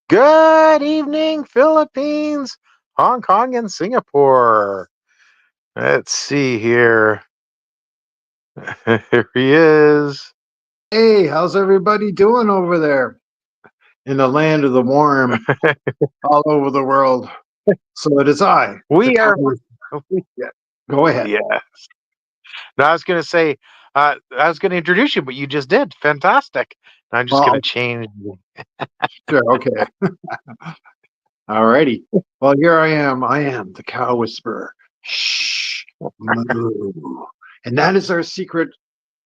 Good evening, Philippines, Hong Kong, and Singapore. Let's see here. Here he is. Hey, how's everybody doing over there in the land of the warm all over the world? So it is I, the We are. cowboy. Yeah, go ahead. Yeah. Now I was going to say, I was going to introduce you, but you just did. Fantastic. Now I'm just going to Well, change. sure, okay. All righty. Well, here I am. I am the cow whisperer. Shh, moo. And that is our secret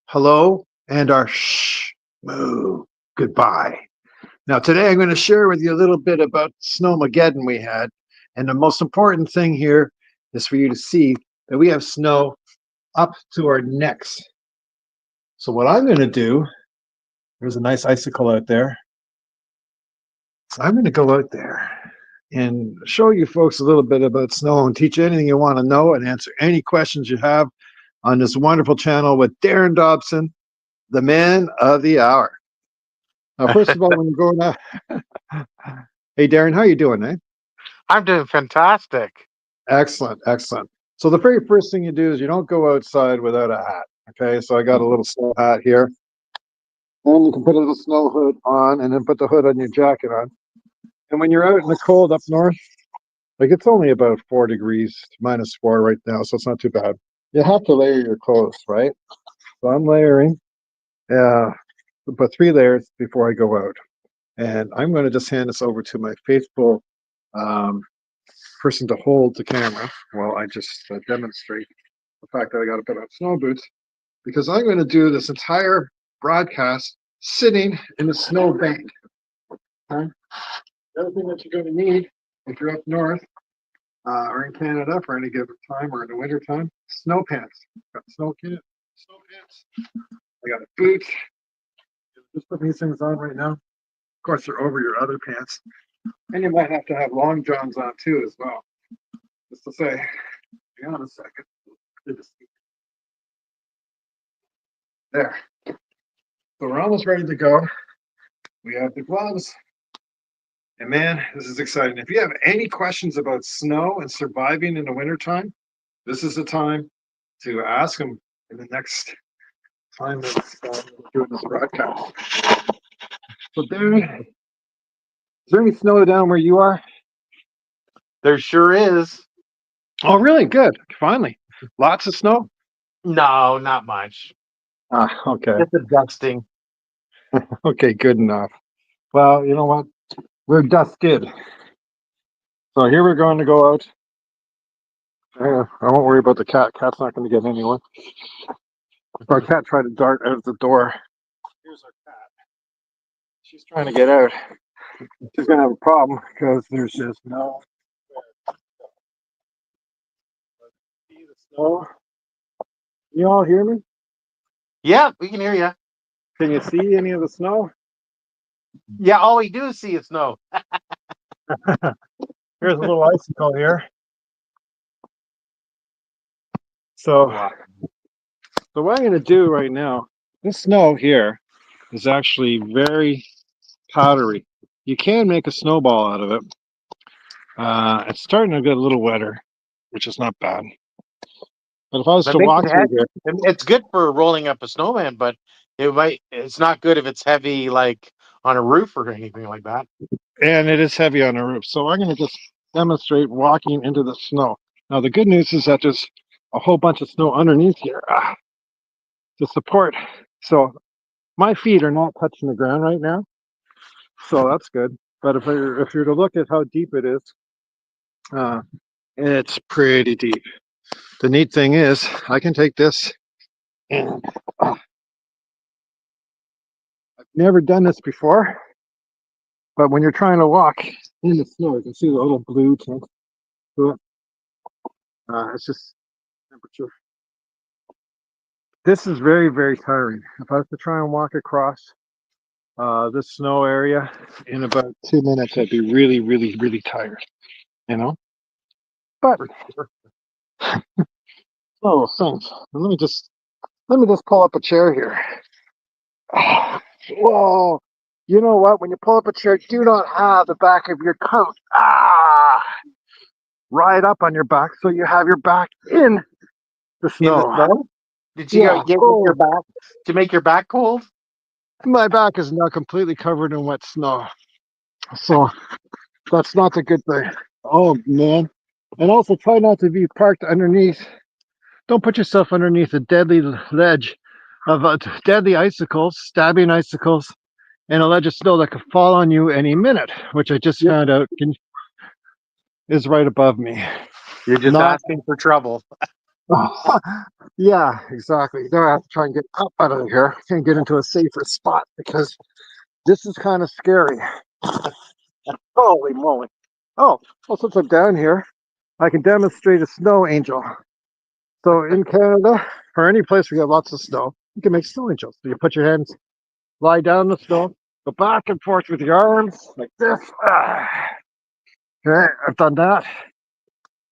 hello and our shh, moo, goodbye. Now, today I'm going to share with you a little bit about Snowmageddon we had. And the most important thing here is for you to see that we have snow up to our necks. So, what I'm going to do, there's a nice icicle out there. So, I'm going to go out there and show you folks a little bit about snow and teach you anything you want to know and answer any questions you have on this wonderful channel with Darren Dobson, the man of the hour. Now, first of all, when you're going out, hey, Darren, how you doing, eh? I'm doing fantastic. Excellent, excellent. So the very first thing you do is you don't go outside without a hat. Okay, so I got a little snow hat here. And you can put a little snow hood on and then put the hood on your jacket on. And when you're out in the cold up north, like it's only about 4 degrees, -4 right now, so it's not too bad. You have to layer your clothes, right? So I'm layering, but 3 layers before I go out. And I'm going to just hand this over to my faithful um, person to hold the camera while I just demonstrate the fact that I got to put on snow boots because I'm going to do this entire broadcast sitting in a snow bank. Okay? The other thing that you're going to need if you're up north or in Canada for any given time or in the winter time, snow pants. Got snow pants. I got a boot. Just putting these things on right now. Of course, they're over your other pants. And you might have to have long johns on too as well. Just to say, hang on a second. There. So we're almost ready to go. We have the gloves. And man, this is exciting. If you have any questions about snow and surviving in the wintertime, this is the time to ask them in the next time that we're doing this broadcast. So, Darren, is there any snow down where you are? There sure is. Oh, really? Good. Finally. Lots of snow? No, not much. Okay. Just a dusting. Okay, good enough. Well, you know what? We're dusted. So here we're going to go out. I won't worry about the cat. Cat's not going to get anyone. If our cat tried to dart out of the door, here's our cat. She's trying to get out. She's going to have a problem because there's just no. See the snow? Can you all hear me? Yeah, we can hear you. Can you see any of the snow? Yeah, all we do is see is snow. Here's a little icicle here. So, Wow. so what I'm going to do right now, this snow here is actually very powdery. You can make a snowball out of it. It's starting to get a little wetter, which is not bad. But if I was That to makes walk it through heavy. here, It's good for rolling up a snowman, but it's not good if it's heavy, like on a roof or anything like that. and it is heavy on the roof, so I'm going to just demonstrate walking into the snow. Now, the good news is that there's a whole bunch of snow underneath here to support. So my feet are not touching the ground right now, so that's good. But if you're to look at how deep it is, uh, it's pretty deep. The neat thing is, I can take this and I've never done this before, but when you're trying to walk in the snow, you can see the little blue tint to it. It's just temperature. This is very, very tiring. If I was to try and walk across this snow area in about 2 minutes, I'd be really, really, really tired, you know? But oh, thanks. Let me just pull up a chair here. Whoa! you know what? When you pull up a chair, do not have the back of your coat right up on your back, so you have your back in the In the snow. snow? Did you Yeah. get with Oh, your back to make your back cold? my back is now completely covered in wet snow, so that's not a good thing. Oh man! And also try not to be parked underneath. Don't put yourself underneath a deadly ledge of deadly icicles, stabbing icicles, and a ledge of snow that could fall on you any minute, which I just Yep. found out is right above me. You're just Not, asking for trouble. yeah, exactly. Now I have to try and get up out of here and get into a safer spot because this is kind of scary. Holy moly. Oh, well, since I'm down here, I can demonstrate a snow angel. So in Canada, or any place where you have lots of snow, you can make snow angels. So you put your hands, lie down in the snow, go back and forth with your arms like this. Okay, I've done that.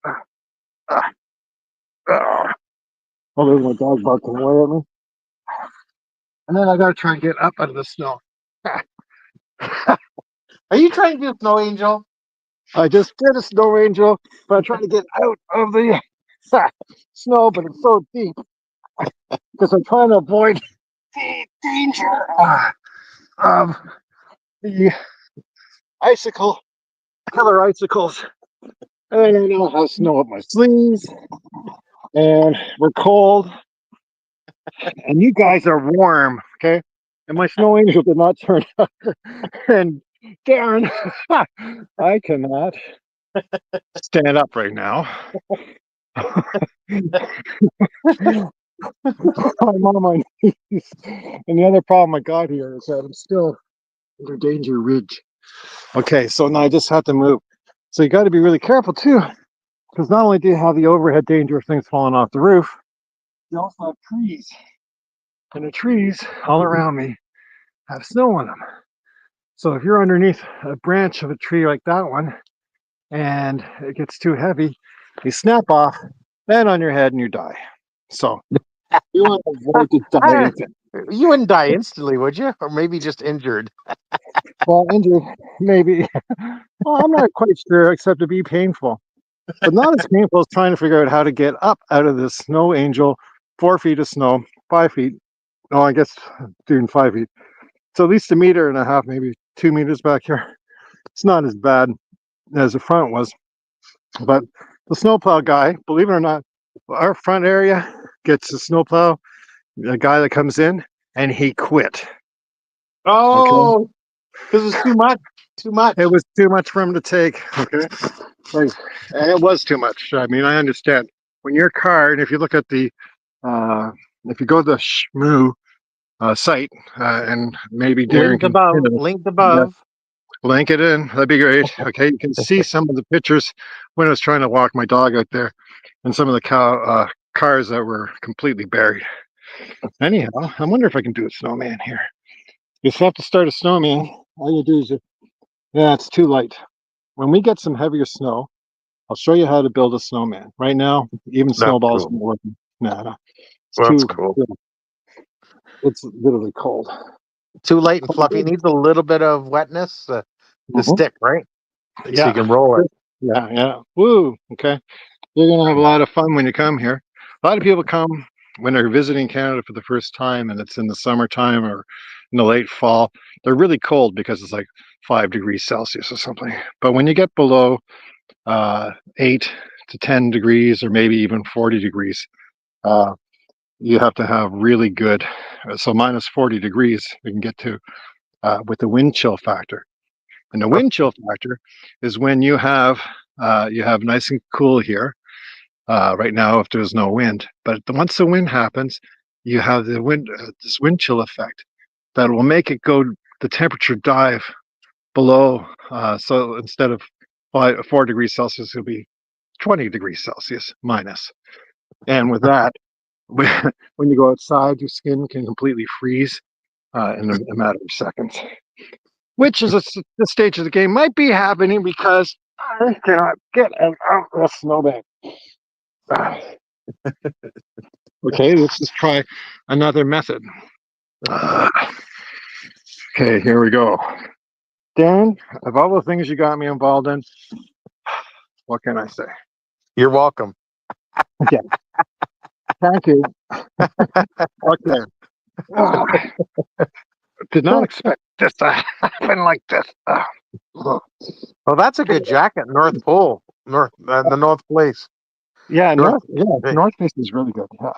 Ah, ah. Oh, there's my dog barking away at me. And then I gotta try and get up out of the snow. Are you trying to be a snow angel? I just did a snow angel, but I'm trying to get out of the snow, but it's so deep because I'm trying to avoid the danger of the icicle, killer icicles. And I now have snow up my sleeves, and we're cold, and you guys are warm, okay? And my snow angel did not turn up. And Darren, I cannot stand up right now. I'm on my knees. And the other problem I got here is that I'm still under danger ridge. Okay, so now I just have to move. So you got to be really careful too, because not only do you have the overhead danger of things falling off the roof, you also have trees. And the trees all around me have snow on them. So if you're underneath a branch of a tree like that one and it gets too heavy, you snap off, land on your head, and you die. So you want to avoid the Ah, dying. you wouldn't die instantly, would you? Or maybe just injured. Well, injured, maybe. Well, I'm not quite sure, except to be painful. But not as painful as trying to figure out how to get up out of this snow angel, 4 feet of snow, 5 feet. No, I guess doing 5 feet. So at least 1.5 meters, maybe 2 meters back here. It's not as bad as the front was. But the snowplow guy, believe it or not, our front area gets a snowplow, a guy that comes in, and he quit. Okay. Oh, because it's too much. Too much. It was too much for him to take. Okay. Like, and it was too much. I mean, I understand. When your car, and if you look at the, if you go to the Shmoo site, and maybe Darren Linked can above. Linked yeah, above. link it in. That'd be great. Okay, you can see some of the pictures when I was trying to walk my dog out there, and some of the cars that were completely buried. Anyhow, I wonder if I can do a snowman here. You just have to start a snowman. All you do is, yeah, it's too light. When we get some heavier snow, I'll show you how to build a snowman. Right now, even That's snowballs cool. aren't working. No, it's That's too. cool. It's literally cold. Too light and fluffy. It needs a little bit of wetness to Mhm. stick, right? So you Yeah, can roll it. yeah, yeah. Woo. Okay, you're gonna have a lot of fun when you come here. A lot of people come when they're visiting Canada for the first time, and it's in the summertime or in the late fall. They're really cold because it's like 5 degrees Celsius or something. But when you get below 8 to 10 degrees, or maybe even 40 degrees, uh, you have to have really good. So minus 40 degrees, we can get to with the wind chill factor. And the wind chill factor is when you have nice and cool here. Right now, if there's no wind, but once the wind happens, you have the wind, this wind chill effect that will make it go the temperature dive below. So instead of 4 degrees Celsius, it'll be 20 degrees Celsius minus. And with that, when you go outside, your skin can completely freeze in a matter of seconds, which is the stage of the game might be happening because I cannot get out of the snowbank. Okay, let's just try another method. Okay, here we go. Dan, of all the things you got me involved in, what can I say? You're welcome. Okay, thank you. Okay. Ah, did not expect this to happen like this. Well, that's a good jacket. North Pole, the North Place. Yeah, North, North Face is really good. Yeah.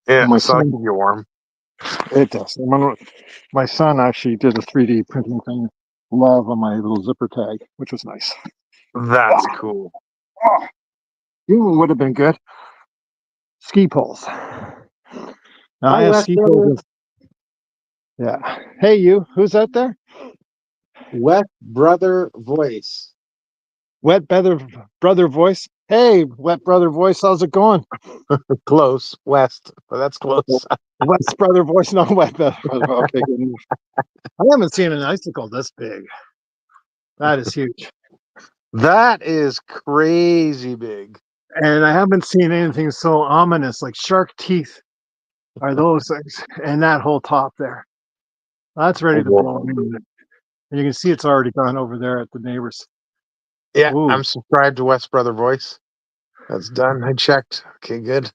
yeah, And my so I'll son, keep you warm. it does. And my son actually did a 3D printing thing, love on my little zipper tag, which was nice. That's cool. Oh, you know what would have been good? Ski poles. Now, I Hi, have West ski Brother. poles. Yeah. Hey, you. Who's out there? West Brother Voice. Wet brother voice. Hey, wet brother voice. How's it going? Close, West, but that's close. West brother voice, not wet brother. Okay, good enough. I haven't seen an icicle this big. That is huge. That is crazy big. And I haven't seen anything so ominous like shark teeth are those things. And that whole top there. That's ready to blow. And you can see it's already gone over there at the neighbors. Yeah, Ooh. I'm subscribed to West Brother Voice. That's done. I checked. Okay, good.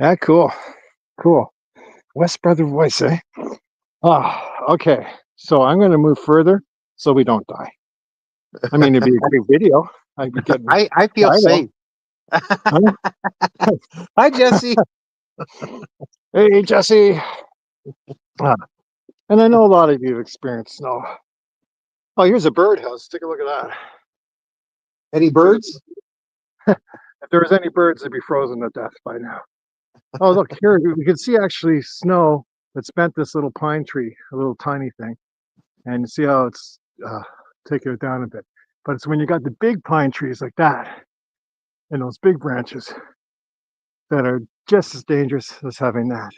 Yeah, cool. Cool. West brother voice, eh? Ah, okay. So I'm going to move further so we don't die. I mean, it'd be a great video. I'd be getting I feel safe. Hi, Jesse. Hey, Jesse. And I know a lot of you have experienced snow. Oh, here's a birdhouse. Take a look at that. Any birds? If there was any birds, they'd be frozen to death by now. Oh, look, here we can see actually snow that's bent this little pine tree, a little tiny thing. And you see how it's taken it down a bit. But it's when you got the big pine trees like that and those big branches that are just as dangerous as having that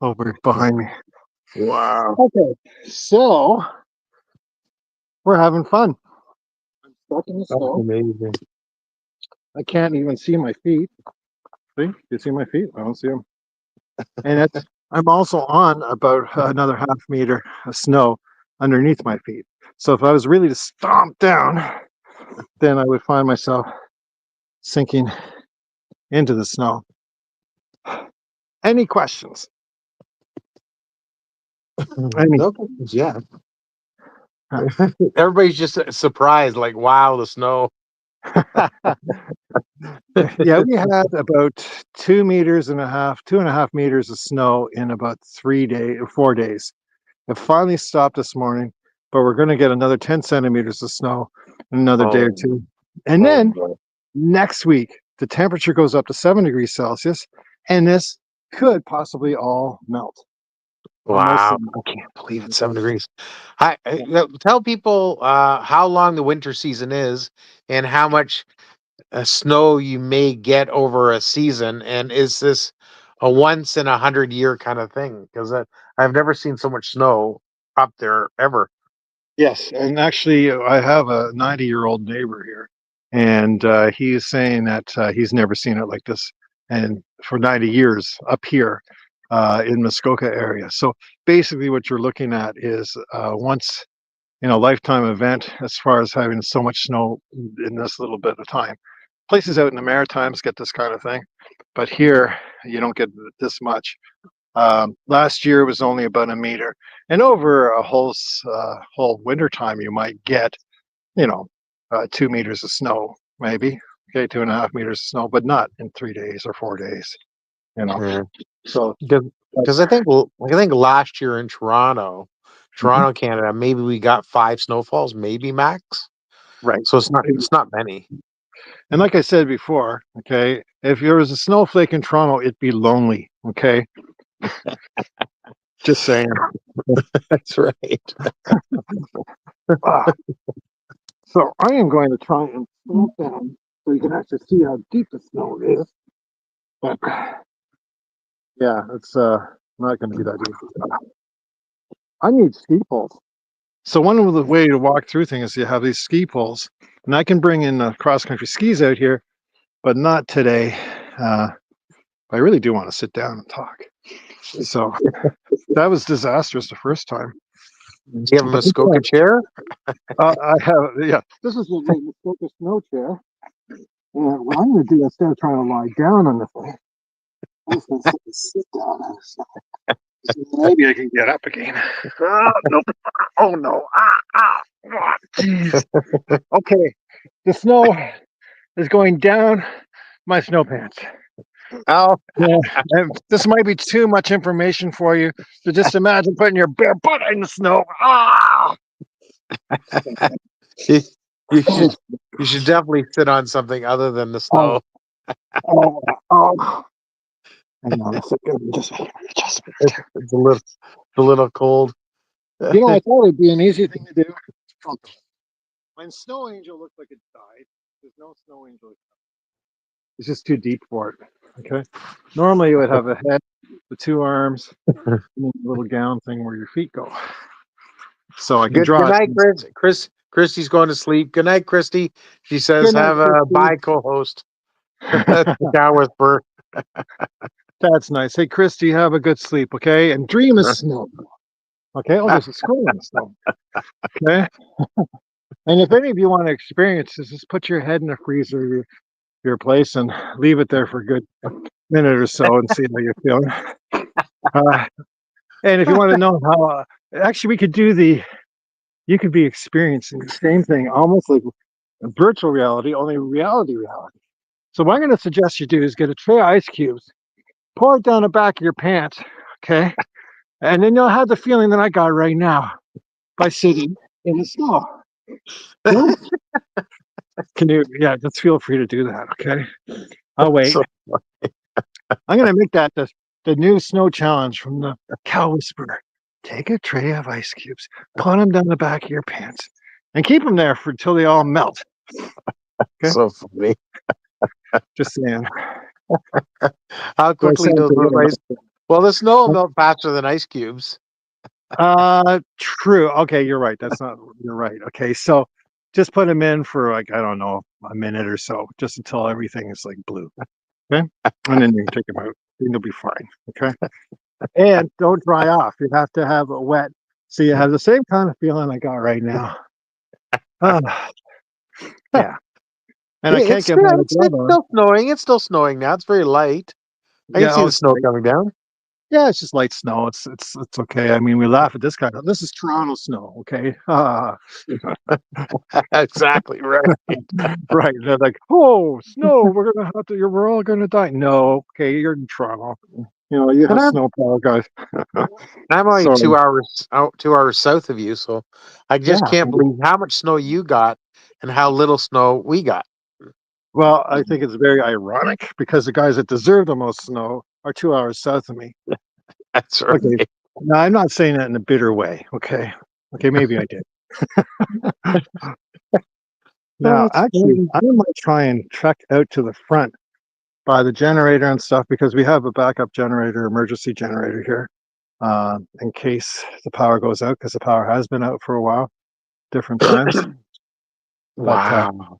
over behind me. Wow. Okay, so we're having fun. I'm stuck in the That's snow. amazing. I can't even see my feet. See? You see my feet? I don't see them. And I'm also on about another half meter of snow underneath my feet. So if I was really to stomp down, then I would find myself sinking into the snow. Any questions? Any? No questions, yeah. Everybody's just surprised, like, wow, the snow. Yeah, we had about 2.5 meters of snow in about 4 days. It finally stopped this morning, but we're going to get another 10 centimeters of snow in another day or Oh, two. And oh then boy. next week, the temperature goes up to 7 degrees Celsius, and this could possibly all melt. Wow, I can't believe it's 7 degrees. Tell people how long the winter season is and how much snow you may get over a season, and is this a once in 100 year kind of thing? Because I've never seen so much snow up there ever. Yes, and actually, I have a 90-year-old neighbor here, and he's saying that he's never seen it like this, and for 90 years up here in Muskoka area. So basically, what you're looking at is once in a lifetime event as far as having so much snow in this little bit of time. Places out in the Maritimes get this kind of thing, but here you don't get this much. Last year was only about a meter, and over a whole winter time, you might get, 2 meters of snow, maybe. Okay, 2.5 meters of snow, but not in 3 days or 4 days. You know, Yeah. so Because I think last year in Toronto, Mhm. Canada, maybe we got 5 snowfalls, maybe max. Right. So it's not many. And like I said before, okay, if there was a snowflake in Toronto, it'd be lonely. Okay, just saying. That's right. Ah, so I am going to try and slow down so you can actually see how deep the snow is. But yeah, it's not going to be that deep. I need ski poles. So one of the way to walk through things is you have these ski poles, and I can bring in cross country skis out here, but not today. I really do want to sit down and talk. So that was disastrous the first time. Give him a Skoka chair. I have, yeah. This is the Muskoka snow chair. And what I'm going to do instead of trying to lie down on the thing, I'm just going to sit down on this. Maybe I can get up again. Oh, no. Oh, no. Jeez. Okay. The snow is going down my snow pants. Oh, Yeah. And this might be too much information for you. So just imagine putting your bare butt in the snow. you, you should definitely sit on something other than the snow. Oh. Hang on a second. Just It's a little cold. You know, I thought it'd be an easy thing to do. When Snow Angel looked like it died, there's no Snow Angel. It's just too deep for it. Okay. Normally you would have a head, the two arms, and then a little gown thing where your feet go. So I can draw. Good night, Chris. Christy's going to sleep. Good night, Christy. She says, Good night, have a Christy. bye co-host. Down with Bert. That's nice. Hey, Christy, have a good sleep, okay? And dream of snow. Okay? Oh, there's a squirrel in the snow. Okay? And if any of you want to experience this, just put your head in the freezer, your place, and leave it there for a good minute or so and see how you're feeling. And if you want to know how, actually, we could do you could be experiencing the same thing, almost like virtual reality, only reality. So what I'm going to suggest you do is get a tray of ice cubes, pour it down the back of your pants, okay? And then you'll have the feeling that I got right now by sitting in the snow. Can you, just feel free to do that, okay? I'll wait. I'm going to make that the new snow challenge from the Cow Whisperer. Take a tray of ice cubes, put them down the back of your pants, and keep them there until they all melt. Okay? So funny. Just saying. How quickly does well, the snow will melt faster than ice cubes. True. Okay, you're right. You're right. Okay, so just put them in for like, I don't know, a minute or so, just until everything is like blue. Okay, and then you can take them out. And you'll be fine. Okay, and don't dry off. You have to have it wet, so you have the same kind of feeling I got right now. Yeah. And I can't get it's still snowing. It's still snowing now. It's very light. I can see the snow coming down. Yeah, it's just light snow. It's okay. I mean, we laugh at this kind of. This is Toronto snow, okay? Exactly right. Right. They're like, oh, snow. We're all gonna die. No, okay, you're in Toronto. You know, you have snowplow guys. I'm only 2 hours south of you, so I just can't believe how much snow you got and how little snow we got. Well, I think it's very ironic because the guys that deserve the most snow are 2 hours south of me. That's right. Okay. Now, I'm not saying that in a bitter way. Okay. Okay, maybe I did. Now, actually, I might try and trek out to the front by the generator and stuff because we have a backup generator, emergency generator here, in case the power goes out, because the power has been out for a while, different times. Wow.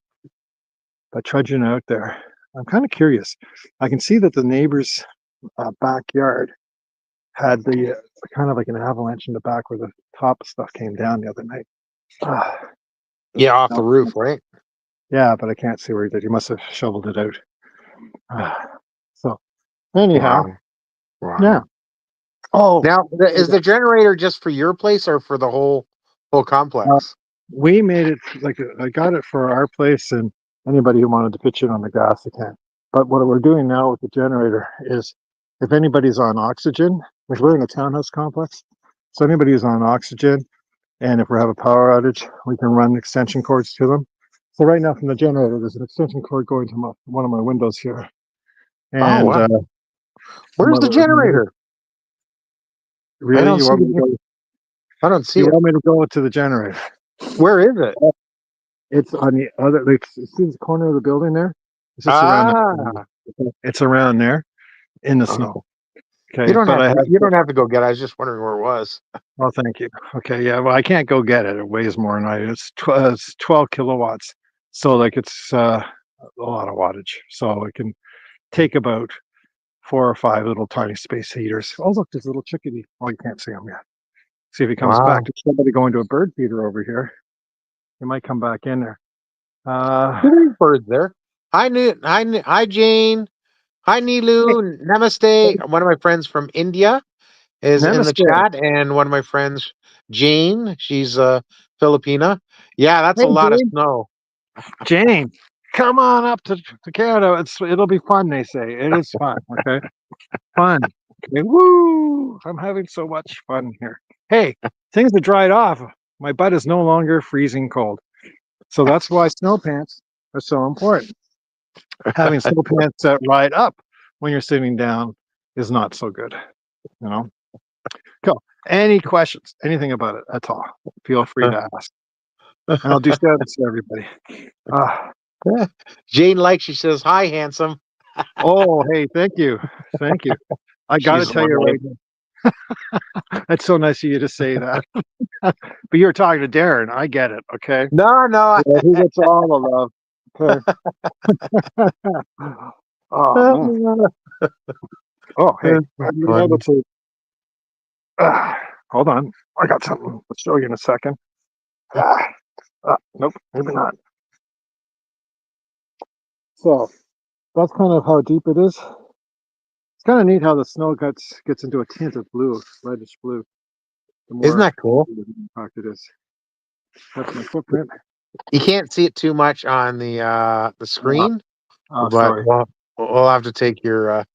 But trudging out there, I'm kind of curious. I can see that the neighbor's backyard had the kind of like an avalanche in the back where the top stuff came down the other night. Yeah, off the roof, right? Yeah, but I can't see where he did. He must have shoveled it out. So, anyhow, wow. Yeah. Oh, now is the generator just for your place or for the whole complex? We made it like I got it for our place, and anybody who wanted to pitch in on the gas, they can. But what we're doing now with the generator is, if anybody's on oxygen, like we're in a townhouse complex, so anybody who's on oxygen, and if we have a power outage, we can run extension cords to them. So right now from the generator, there's an extension cord going to one of my windows here. And where's the generator? Really? I don't see it. You want me to go to the generator? Where is it? It's on the other, like, see the corner of the building there? It's just around. It's around there in the snow. Okay. You don't have to go get it. I was just wondering where it was. Oh, thank you. Okay. Yeah. Well, I can't go get it. It weighs more than I do. It's 12 kilowatts. So like it's a lot of wattage. So it can take about 4 or 5 little tiny space heaters. Oh, look, there's a little chickadee. Oh, you can't see him yet. See if he comes back. Wow. There's somebody going to a bird feeder over here. He might come back in there. There's birds there. Hi, Jane. Hi, Nilu. Namaste. One of my friends from India is in the Namaste. chat, and one of my friends, Jane, she's Filipina. Yeah, that's a Hey, lot of Jane. snow. Jane, come on up to Canada. It'll be fun, they say. It is fun, okay? Fun. Okay, woo! I'm having so much fun here. Hey, things have dried off. My butt is no longer freezing cold. So that's why snow pants are so important. Having snow pants that ride up when you're sitting down is not so good, you know? Cool. Any questions? Anything about it at all? Feel free to ask. And I'll do service to everybody. Jane likes. She says, "Hi, handsome." Oh, hey, thank you. Thank you. I got to She's tell you right now. That's so nice of you to say that. But you're talking to Darren. I get it. Okay. No, no. Yeah, he gets all the love. Okay. Oh man. Oh hey, That's you're able funny. to. Hold on. I got something. I'll show you in a second. Nope, maybe not. So that's kind of how deep it is. It's kind of neat how the snow gets into a tint of blue, reddish blue. The Isn't more that cool? impact it is. That's my footprint. You can't see it too much on the screen, Oh, but sorry. we'll have to take your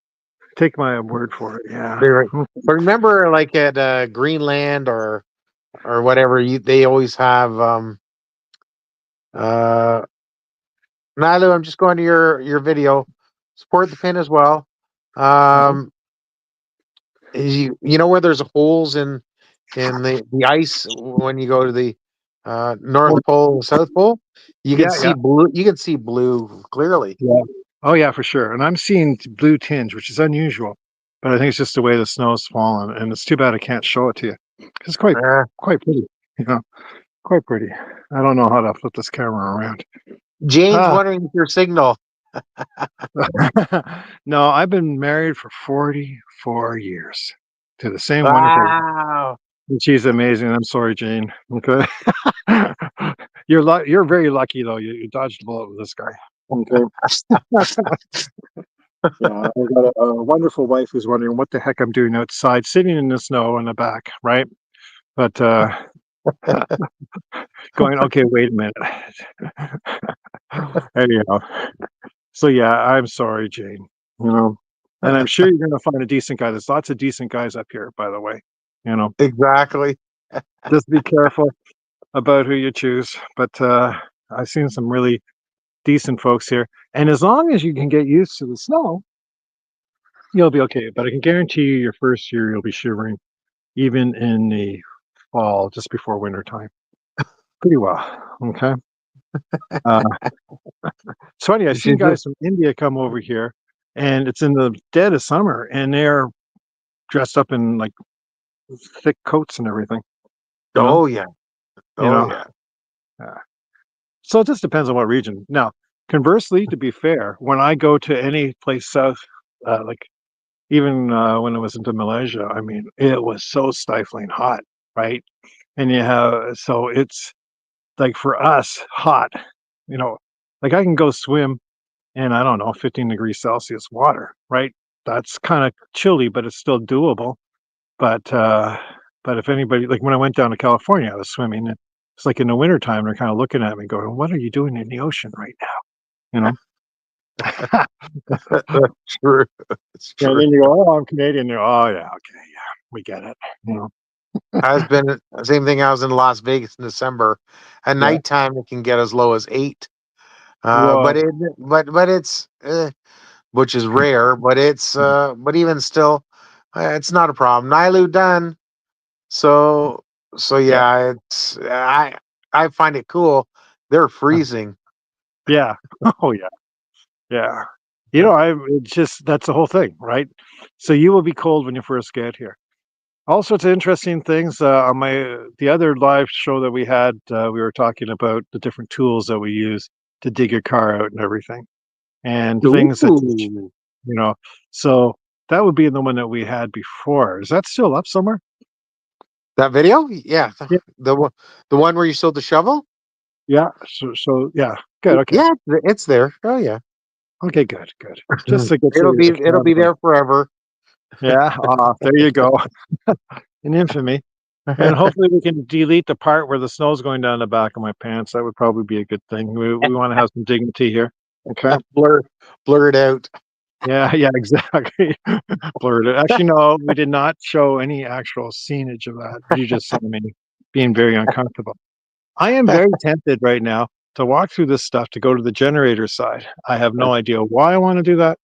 Take my word for it. Yeah. But remember, like at Greenland or whatever, they always have uh Nilu, I'm just going to your video. Support the pin as well. Um you know where there's holes in the ice when you go to the North Pole and South Pole? Yeah, yeah, You can see blue clearly. yeah. Oh, yeah, for sure. And I'm seeing blue tinge, which is unusual, but I think it's just the way the snow's fallen, and it's too bad I can't show it to you. It's Uh, quite pretty, you know, quite pretty. I don't know how to flip this camera around. Jane's Ah, wondering if your signal. no, I've been married for 44 years to the same wonderful. Wow. And she's amazing. I'm sorry, Jane. Okay. You're very lucky though. You dodged a bullet with this guy. Okay. Yeah, I've got a wonderful wife who's wondering what the heck I'm doing outside, sitting in the snow in the back, right? But going, okay, wait a minute. Anyhow, so yeah, I'm sorry, Jane. You know, and I'm sure you're going to find a decent guy. There's lots of decent guys up here, by the way. You know, Exactly. just be careful about who you choose. But I've seen some really decent folks here, and as long as you can get used to the snow, you'll be okay. But I can guarantee you, your first year, you'll be shivering, even in the fall, just before winter time. Pretty well. Okay. Uh, it's funny. I see guys from India come over here, and it's in the dead of summer, and they're dressed up in like thick coats and everything. You know. Oh yeah. You Oh know. yeah. So it just depends on what region. Now, conversely, to be fair, when I go to any place south, like even when I was into Malaysia, I mean, it was so stifling hot, right? And you have, so it's like for us, hot, you know, like I can go swim in, I don't know, 15 degrees Celsius water, right? That's kind of chilly, but it's still doable. But if anybody, like when I went down to California, I was swimming. And it's like in the wintertime, they're kind of looking at me going, what are you doing in the ocean right now? You know? That's true. It's And true. then you go, oh, I'm Canadian. You're, oh, yeah, okay, yeah, we get it. You know? I was been same thing. I was in Las Vegas in December. At Yeah. nighttime, it can get as low as 8. Whoa. But it's which is rare. But it's but even still, it's not a problem. Nilu done. So Yeah. yeah, it's I find it cool. They're freezing. Yeah. Oh, yeah. Yeah. You know, it's just, that's the whole thing, right? So you will be cold when you first get here. All sorts of interesting things. On the other live show that we had, we were talking about the different tools that we use to dig your car out and everything, and things that Ooh. you know. So that would be the one that we had before. Is that still up somewhere? That video? Yeah. Yeah. The one where you sold the shovel? Yeah. So yeah. Good. Okay. Yeah, it's there. Oh yeah. Okay. Good. Good. Just to get It'll be there forever. Yeah. There you go. In infamy. And hopefully we can delete the part where the snow's going down the back of my pants. That would probably be a good thing. We want to have some dignity here. Okay. Blur it out. Yeah, yeah, exactly. Blurred it. Actually, no, we did not show any actual scenage of that. You just saw me being very uncomfortable. I am very tempted right now to walk through this stuff to go to the generator side. I have no idea why I want to do that.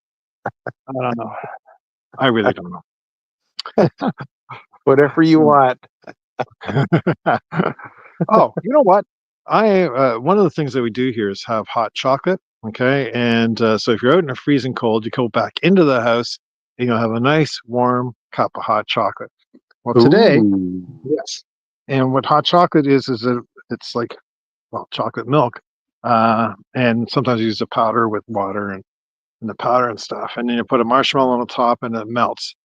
I don't know. I really don't know. Whatever you want. Oh, you know what? I one of the things that we do here is have hot chocolate. Okay, and so if you're out in a freezing cold, you go back into the house and you'll have a nice warm cup of hot chocolate. Well, today, Ooh. yes, and what hot chocolate is that it's like, well, chocolate milk, and sometimes you use a powder with water and the powder and stuff, and then you put a marshmallow on the top and it melts.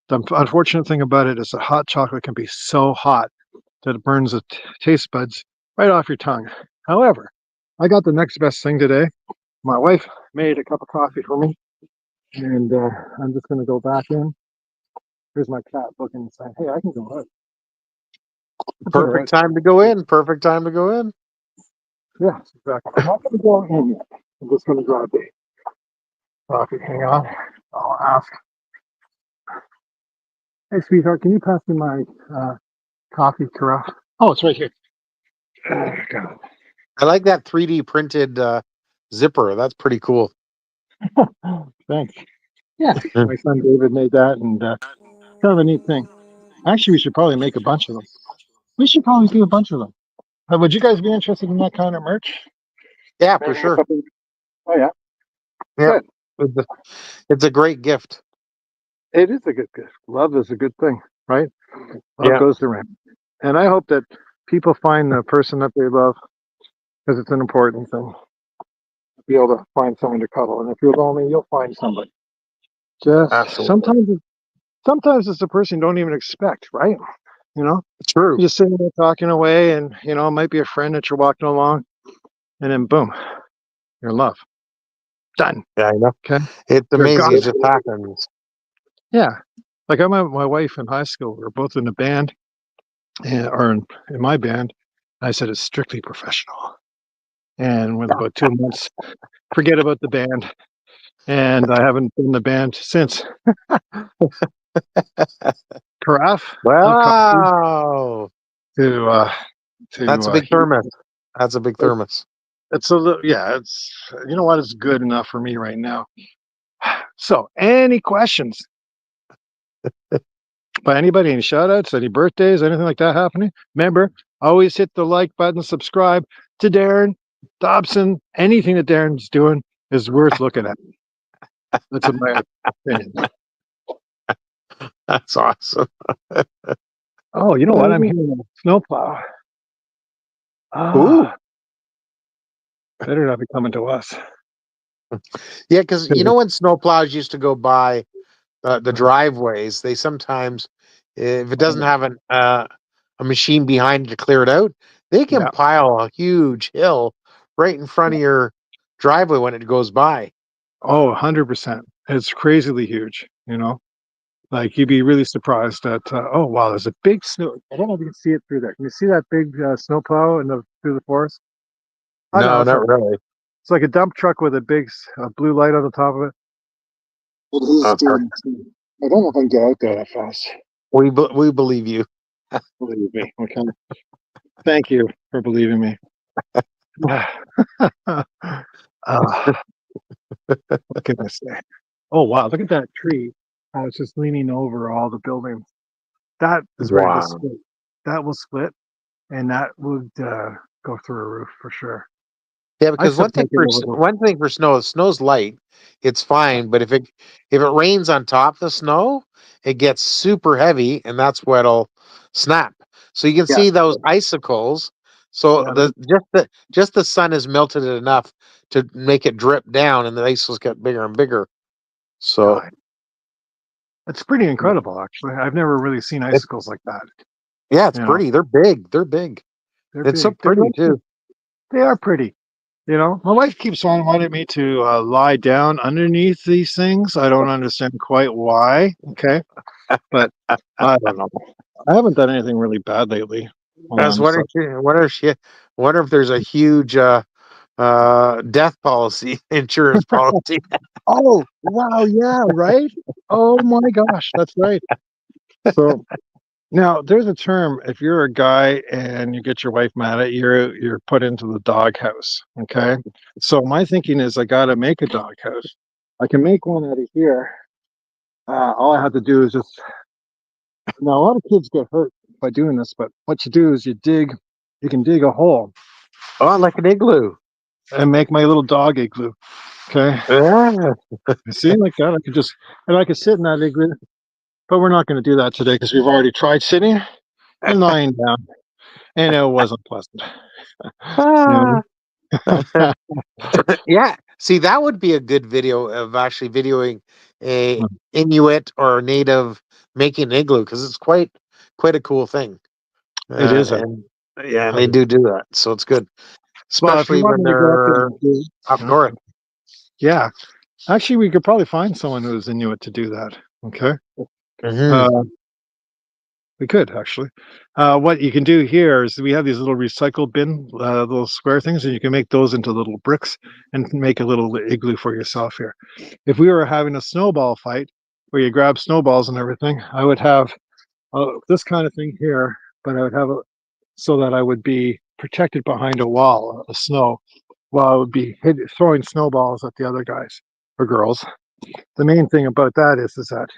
The unfortunate thing about it is that hot chocolate can be so hot that it burns the taste buds right off your tongue. However, I got the next best thing today. My wife made a cup of coffee for me, and I'm just going to go back in. Here's my cat looking and saying, "Hey, I can go out." Perfect time to go in. Perfect time to go in. Yeah, exactly. I'm not going to go in yet. I'm just going to grab the coffee. Hang on. I'll ask. Hey, sweetheart, can you pass me my coffee carafe? Oh, it's right here. God. I like that 3D printed zipper. That's pretty cool. Thanks. Yeah, my son David made that, and kind of a neat thing. Actually, we should probably make a bunch of them. We should probably do a bunch of them. Would you guys be interested in that kind of merch? Yeah, for Maybe sure. Oh yeah, Yeah. It's a great gift. it is a good gift. Love is a good thing, right? Love Yeah. goes around, and I hope that people find the person that they love, because it's an important thing. Be able to find someone to cuddle, and if you're lonely, you'll find somebody. Just Absolutely. sometimes it's a person you don't even expect, right? You know, True. you're just sitting there talking away, and it might be a friend that you're walking along, and then boom, you're in love. Done. Yeah, I know. Okay. It's You're amazing. gone. It just happens. Yeah. Like I met my wife in high school. We were both in a band, or in my band. I said it's strictly professional. And with about 2 months, forget about the band. And I haven't been in the band since. Carafe of coffee Wow. to That's a big heat. thermos. That's a big thermos. It's a little, yeah. It's, you know what? It's good enough for me right now. So, any questions by anybody? Any shout outs? Any birthdays? Anything like that happening? Remember, always hit the like button, subscribe to Darren Dobson. Anything that Darren's doing is worth looking at. That's my opinion. That's awesome. Oh, you know what? I'm hearing a snowplow. Ooh. Ah, better not be coming to us. Yeah, because when snowplows used to go by the driveways, they sometimes, if it doesn't have a machine behind it to clear it out, they can Yeah. pile a huge hill right in front of your driveway when it goes by. Oh, 100%. It's crazily huge, Like you'd be really surprised that oh wow, there's a big snow. I don't know if you can see it through there. Can you see that big snowplow through the forest? Oh no, No, it's not really. it's like a dump truck with a big blue light on the top of it. But he's doing. I don't know if I can get out there that fast. We believe you. Believe me. Okay. Thank you for believing me. What can I say? Oh wow, look at that tree. I was just leaning over all the buildings. That is ready to split. That will split, and that would go through a roof for sure. Yeah, because one thing for snow, snow's light, it's fine. But if it rains on top of the snow, it gets super heavy, and that's what'll snap. So you can see those icicles. So just the sun has melted it enough to make it drip down, and the icicles get bigger and bigger. So It's pretty incredible, actually. I've never really seen It, icicles like that. yeah, it's You know, pretty. They're big. They're big. they're It's so big. They're pretty too. they are pretty. You know, my wife keeps on wanting me to lie down underneath these things. I don't understand quite why. Okay, but I don't know. I haven't done anything really bad lately. I was So wonder if there's a huge death policy, insurance policy. oh wow, yeah, right. Oh my gosh, that's right. So now there's a term. If you're a guy and you get your wife mad at you, you're put into the doghouse. Okay. So my thinking is I got to make a doghouse. I can make one out of here. All I have to do is just now a lot of kids get hurt by doing this, but what you do is you can dig a hole Oh, like an igloo. and make my little dog igloo. Okay. Yeah. See, like that, I could sit in that igloo, but we're not going to do that today because we've already tried sitting and lying down, and it wasn't pleasant. You Ah. know? Yeah. See, that would be a good video of actually videoing a Inuit or native making an igloo because it's quite a cool thing. It is. And yeah, and they do that, so it's good, Well, if you especially want when me to go up there they're and do it, up north. yeah. Actually, we could probably find someone who's Inuit to do that. Okay. Hmm. Uh, we could actually. What you can do here is we have these little recycle bin, little square things, and you can make those into little bricks and make a little igloo for yourself here. If we were having a snowball fight where you grab snowballs and everything, I would have this kind of thing here, but I would have it so that I would be protected behind a wall of snow while I would be throwing snowballs at the other guys or girls. The main thing about that is that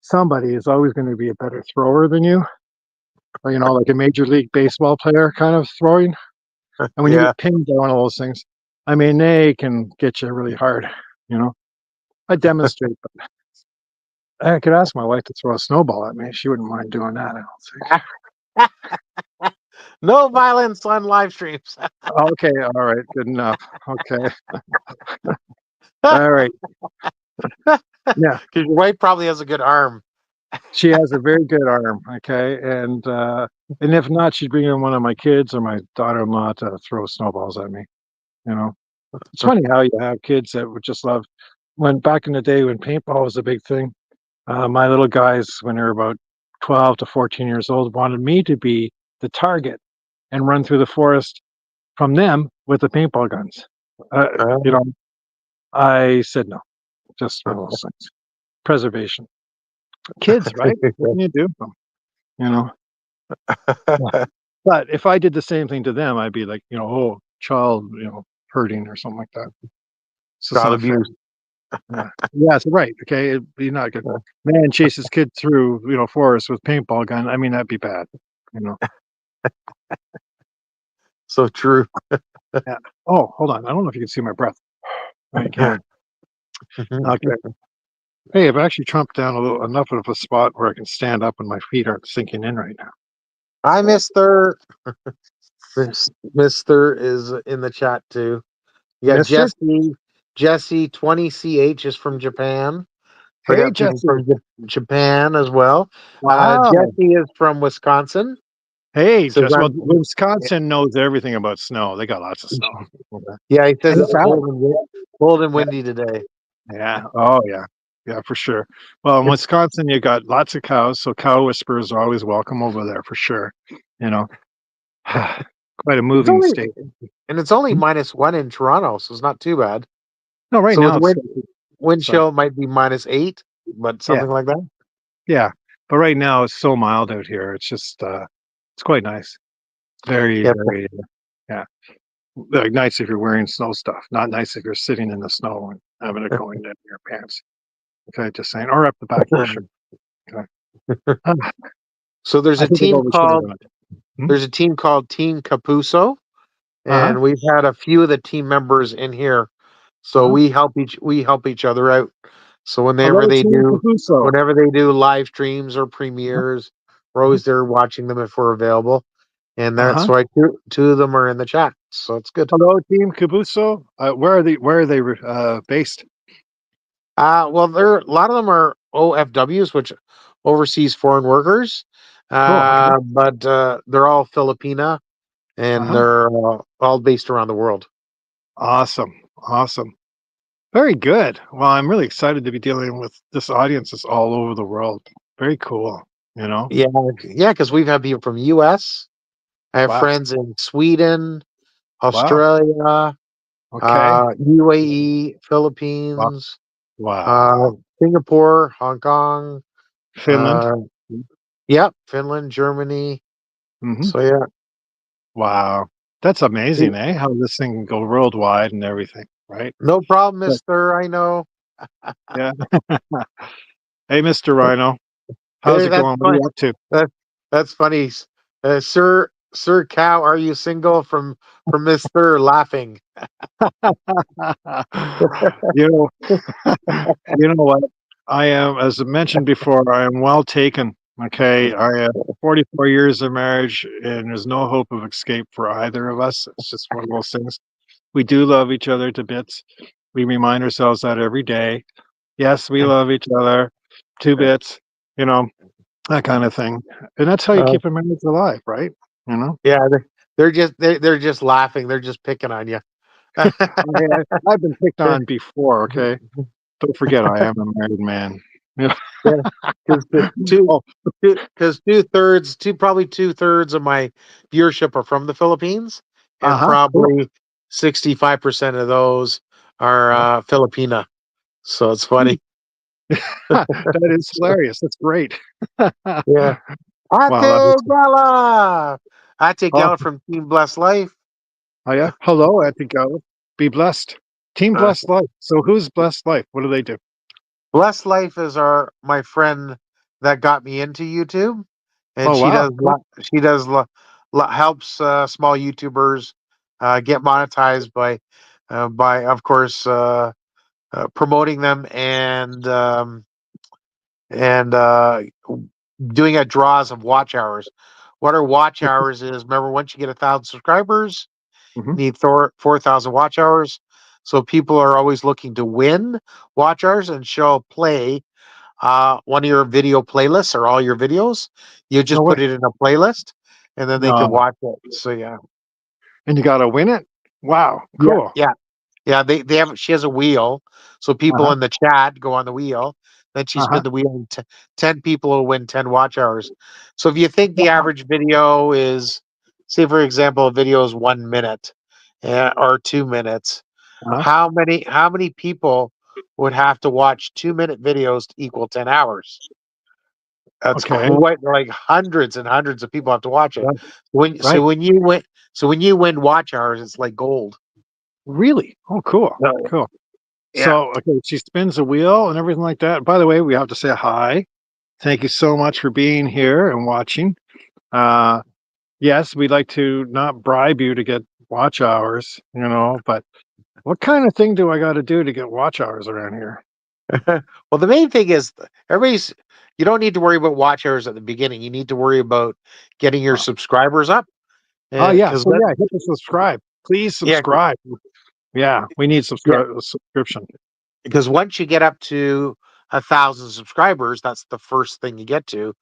somebody is always going to be a better thrower than you, or, you know, like a major league baseball player kind of throwing. And when you Yeah. get pinned by one of those things, I mean, they can get you really hard. You know, I demonstrate, but I could ask my wife to throw a snowball at me. She wouldn't mind doing that, I don't think. No violence on live streams. Okay, all right, good enough. Okay, all right. Yeah, Because your wife probably has a good arm. she has a very good arm. Okay, and if not, she'd bring in one of my kids or my daughter-in-law to throw snowballs at me. You know, it's funny how you have kids that would just love. When back in the day when paintball was a big thing, my little guys, when they were about 12 to 14 years old, wanted me to be the target and run through the forest from them with the paintball guns. You know, I said no. Just one of those things. Preservation. Kids, right? What can you do? You know. Yeah. But if I did the same thing to them, I'd be like, you know, oh, child, you know, hurting or something like that. So it's Child not fair. abuse. Yeah. Yeah, so right. Okay. It'd be not good. Man chases kid through, you know, forest with paintball gun. I mean, that'd be bad. You know. So true. Yeah. Oh, hold on. I don't know if you can see my breath. I can. Okay. Hey, I've actually trumped down a little enough of a spot where I can stand up and my feet aren't sinking in right now. Hi, Mister. Mister is in the chat too. You got Mister? Jesse 20CH is from Japan. We Hey, got people Jesse. from Japan as well. Wow. Jesse is from Wisconsin. Hey, So Jesse. Well, Wisconsin knows everything about snow. They got lots of snow. Okay. yeah, he says And it's salad. cold and windy today. Yeah. Oh, yeah. Yeah, for sure. Well, in Wisconsin, you got lots of cows, so cow whisperers are always welcome over there for sure. You know, quite a It's moving only state. it's only Hmm? -1 in Toronto, so it's not too bad. No, right So with now it's wind sorry. chill it might be -8, but Yeah, something like that. yeah. But right now it's so mild out here. It's just it's quite nice. Very, Yeah. very yeah. Like nice if you're wearing snow stuff. Not nice if you're sitting in the snow and having it going down your pants. Okay, just saying. Or up the back of your shirt. Okay. Ah, So there's I a think I've team overshooting called on it. Hmm? Team Capuso, Uh-huh. and we've had a few of the team members in here. So Uh-huh. we help each other out. So Hello, Team Capuso. whenever they do live streams or premieres, we're Uh-huh. always there watching them if we're available. And that's Uh-huh. why two of them are in the chat. So it's good. Hello, Team Capuso. Where are they based? Well, there a lot of them are OFWs, which overseas foreign workers, Cool. Okay. but they're all Filipina and Uh-huh. they're all based around the world. Awesome. Awesome. Very good. Well, I'm really excited to be dealing with this audience that's all over the world. Very cool. You know? Yeah, yeah, because we've had people from U.S. I have Wow. friends in Sweden, Wow. Australia, Okay. UAE, Wow. Philippines, uh, Wow. Singapore, Hong Kong, Finland. uh, yep, Finland, Germany. Hmm. So yeah, Wow. That's amazing, eh? How this thing can go worldwide and everything, right? no problem, But, Mister. I know. yeah. Hey, Mr. Rhino. How's Hey, it that's going? What are funny. you up to? That that's funny. Sir Cow, are you single? From Mister Laughing. You know, you know what? I am, as I mentioned before, I am well taken. Okay. I have 44 years of marriage and there's no hope of escape for either of us. It's just one of those things. We do love each other to bits. We remind ourselves that every day. Yes, we love each other. 2 bits, you know, that kind of thing. And that's how you Uh, keep a marriage alive, right? You know? yeah, they're just laughing. They're just picking on you. I've been picked on before, okay? Don't forget I am a married man. Yeah. Yeah, because Oh, because probably 2/3 of my viewership are from the Philippines, and uh-huh, cool. probably 65% of those are Yeah. Filipina. So it's Hmm. funny. That is hilarious. That's great. Yeah. Wow, that Ate is Gala! Ate oh, Gala from Team Blessed Life. oh yeah. Hello, Etigo. Be blessed. Team Uh, Blessed Life. So who's Blessed Life? What do they do? Blessed Life is my friend that got me into YouTube, and Oh wow, cool. helps small YouTubers get monetized by of course promoting them and doing a draws of watch hours. What are watch hours is, remember, once you get 1,000 subscribers, Hmm. you need 4,000 watch hours. So people are always looking to win watch hours, and she'll play one of your video playlists or all your videos. You No just way. put it in a playlist, and then they can No. watch it. So yeah, And you gotta win it? Wow, yeah, cool. yeah, yeah. They have She has a wheel, so people Uh-huh. in the chat go on the wheel. Then she Uh-huh. spin the wheel, and 10 people will win 10 watch hours. So if you think the Wow. average video is, say for example, a video is 1 minute or 2 minutes, Uh-huh. how many people would have to watch 2 minute videos to equal 10 hours? That's Okay. quite like hundreds and hundreds of people have to watch it. Right. When so Right. when you win so when you win watch hours, it's like gold. Really? Oh, cool. No. Cool. Yeah. So, okay, she spins a wheel and everything like that. By the way, we have to say hi. Thank you so much for being here and watching. Uh, yes, we'd like to not bribe you to get watch hours, but what kind of thing do I got to do to get watch hours around here? Well, the main thing is everybody's you don't need to worry about watch hours at the beginning. You need to worry about getting your Uh, subscribers up. oh, yeah. Because So, yeah, hit the subscribe. Please yeah, subscribe. Yeah, we need yeah, subscription. because once you get up to 1,000 subscribers, that's the first thing you get to.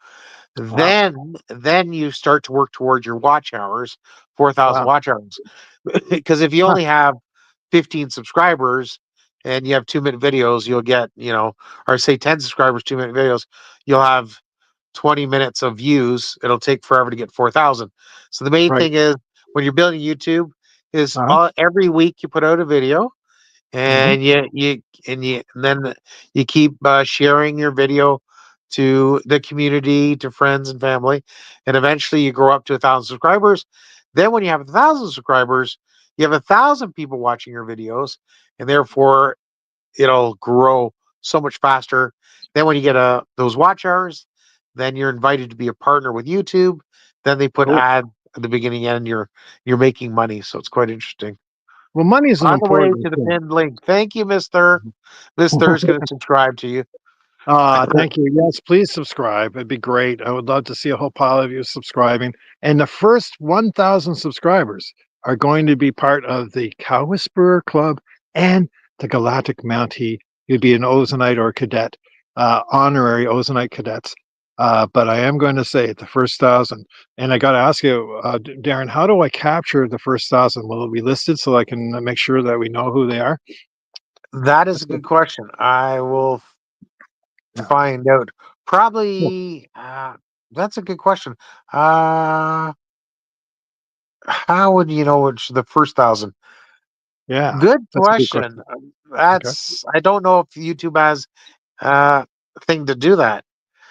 Wow. Then you start to work towards your watch hours, 4,000 Wow. watch hours. Because if you Huh. only have 15 subscribers and you have 2 minute videos, you'll get, or say 10 subscribers, 2 minute videos, you'll have 20 minutes of views. It'll take forever to get 4,000. So the main Right. thing is, when you're building YouTube, is Uh-huh. every week you put out a video, Hmm. and and then you keep sharing your video to the community, to friends and family, and eventually you grow up to 1,000 subscribers. Then when you have 1,000 subscribers, you have 1,000 people watching your videos, and therefore it'll grow so much faster. Then when you get those watch hours, then you're invited to be a partner with YouTube. Then they put Cool. ad at the beginning, and you're making money. So it's quite interesting. Well, money is an On the way important to the thing. pinned link. Thank you, Mister. Mister is going to subscribe to you. Thank you. Yes, please subscribe. It'd be great. I would love to see a whole pile of you subscribing. And the first 1,000 subscribers are going to be part of the Cow Whisperer Club and the Galactic Mountie you'd be an Ozonite or cadet, honorary Ozonite cadets. But I am going to say the first 1,000. And I got to ask you, Darren, how do I capture the first 1,000? Will it be listed so I can make sure that we know who they are? That is a good question. I will find out. Probably. That's a good question. How would you know which the first 1,000? Yeah, Good that's a good question. question. Okay. I don't know if YouTube has a thing to do that.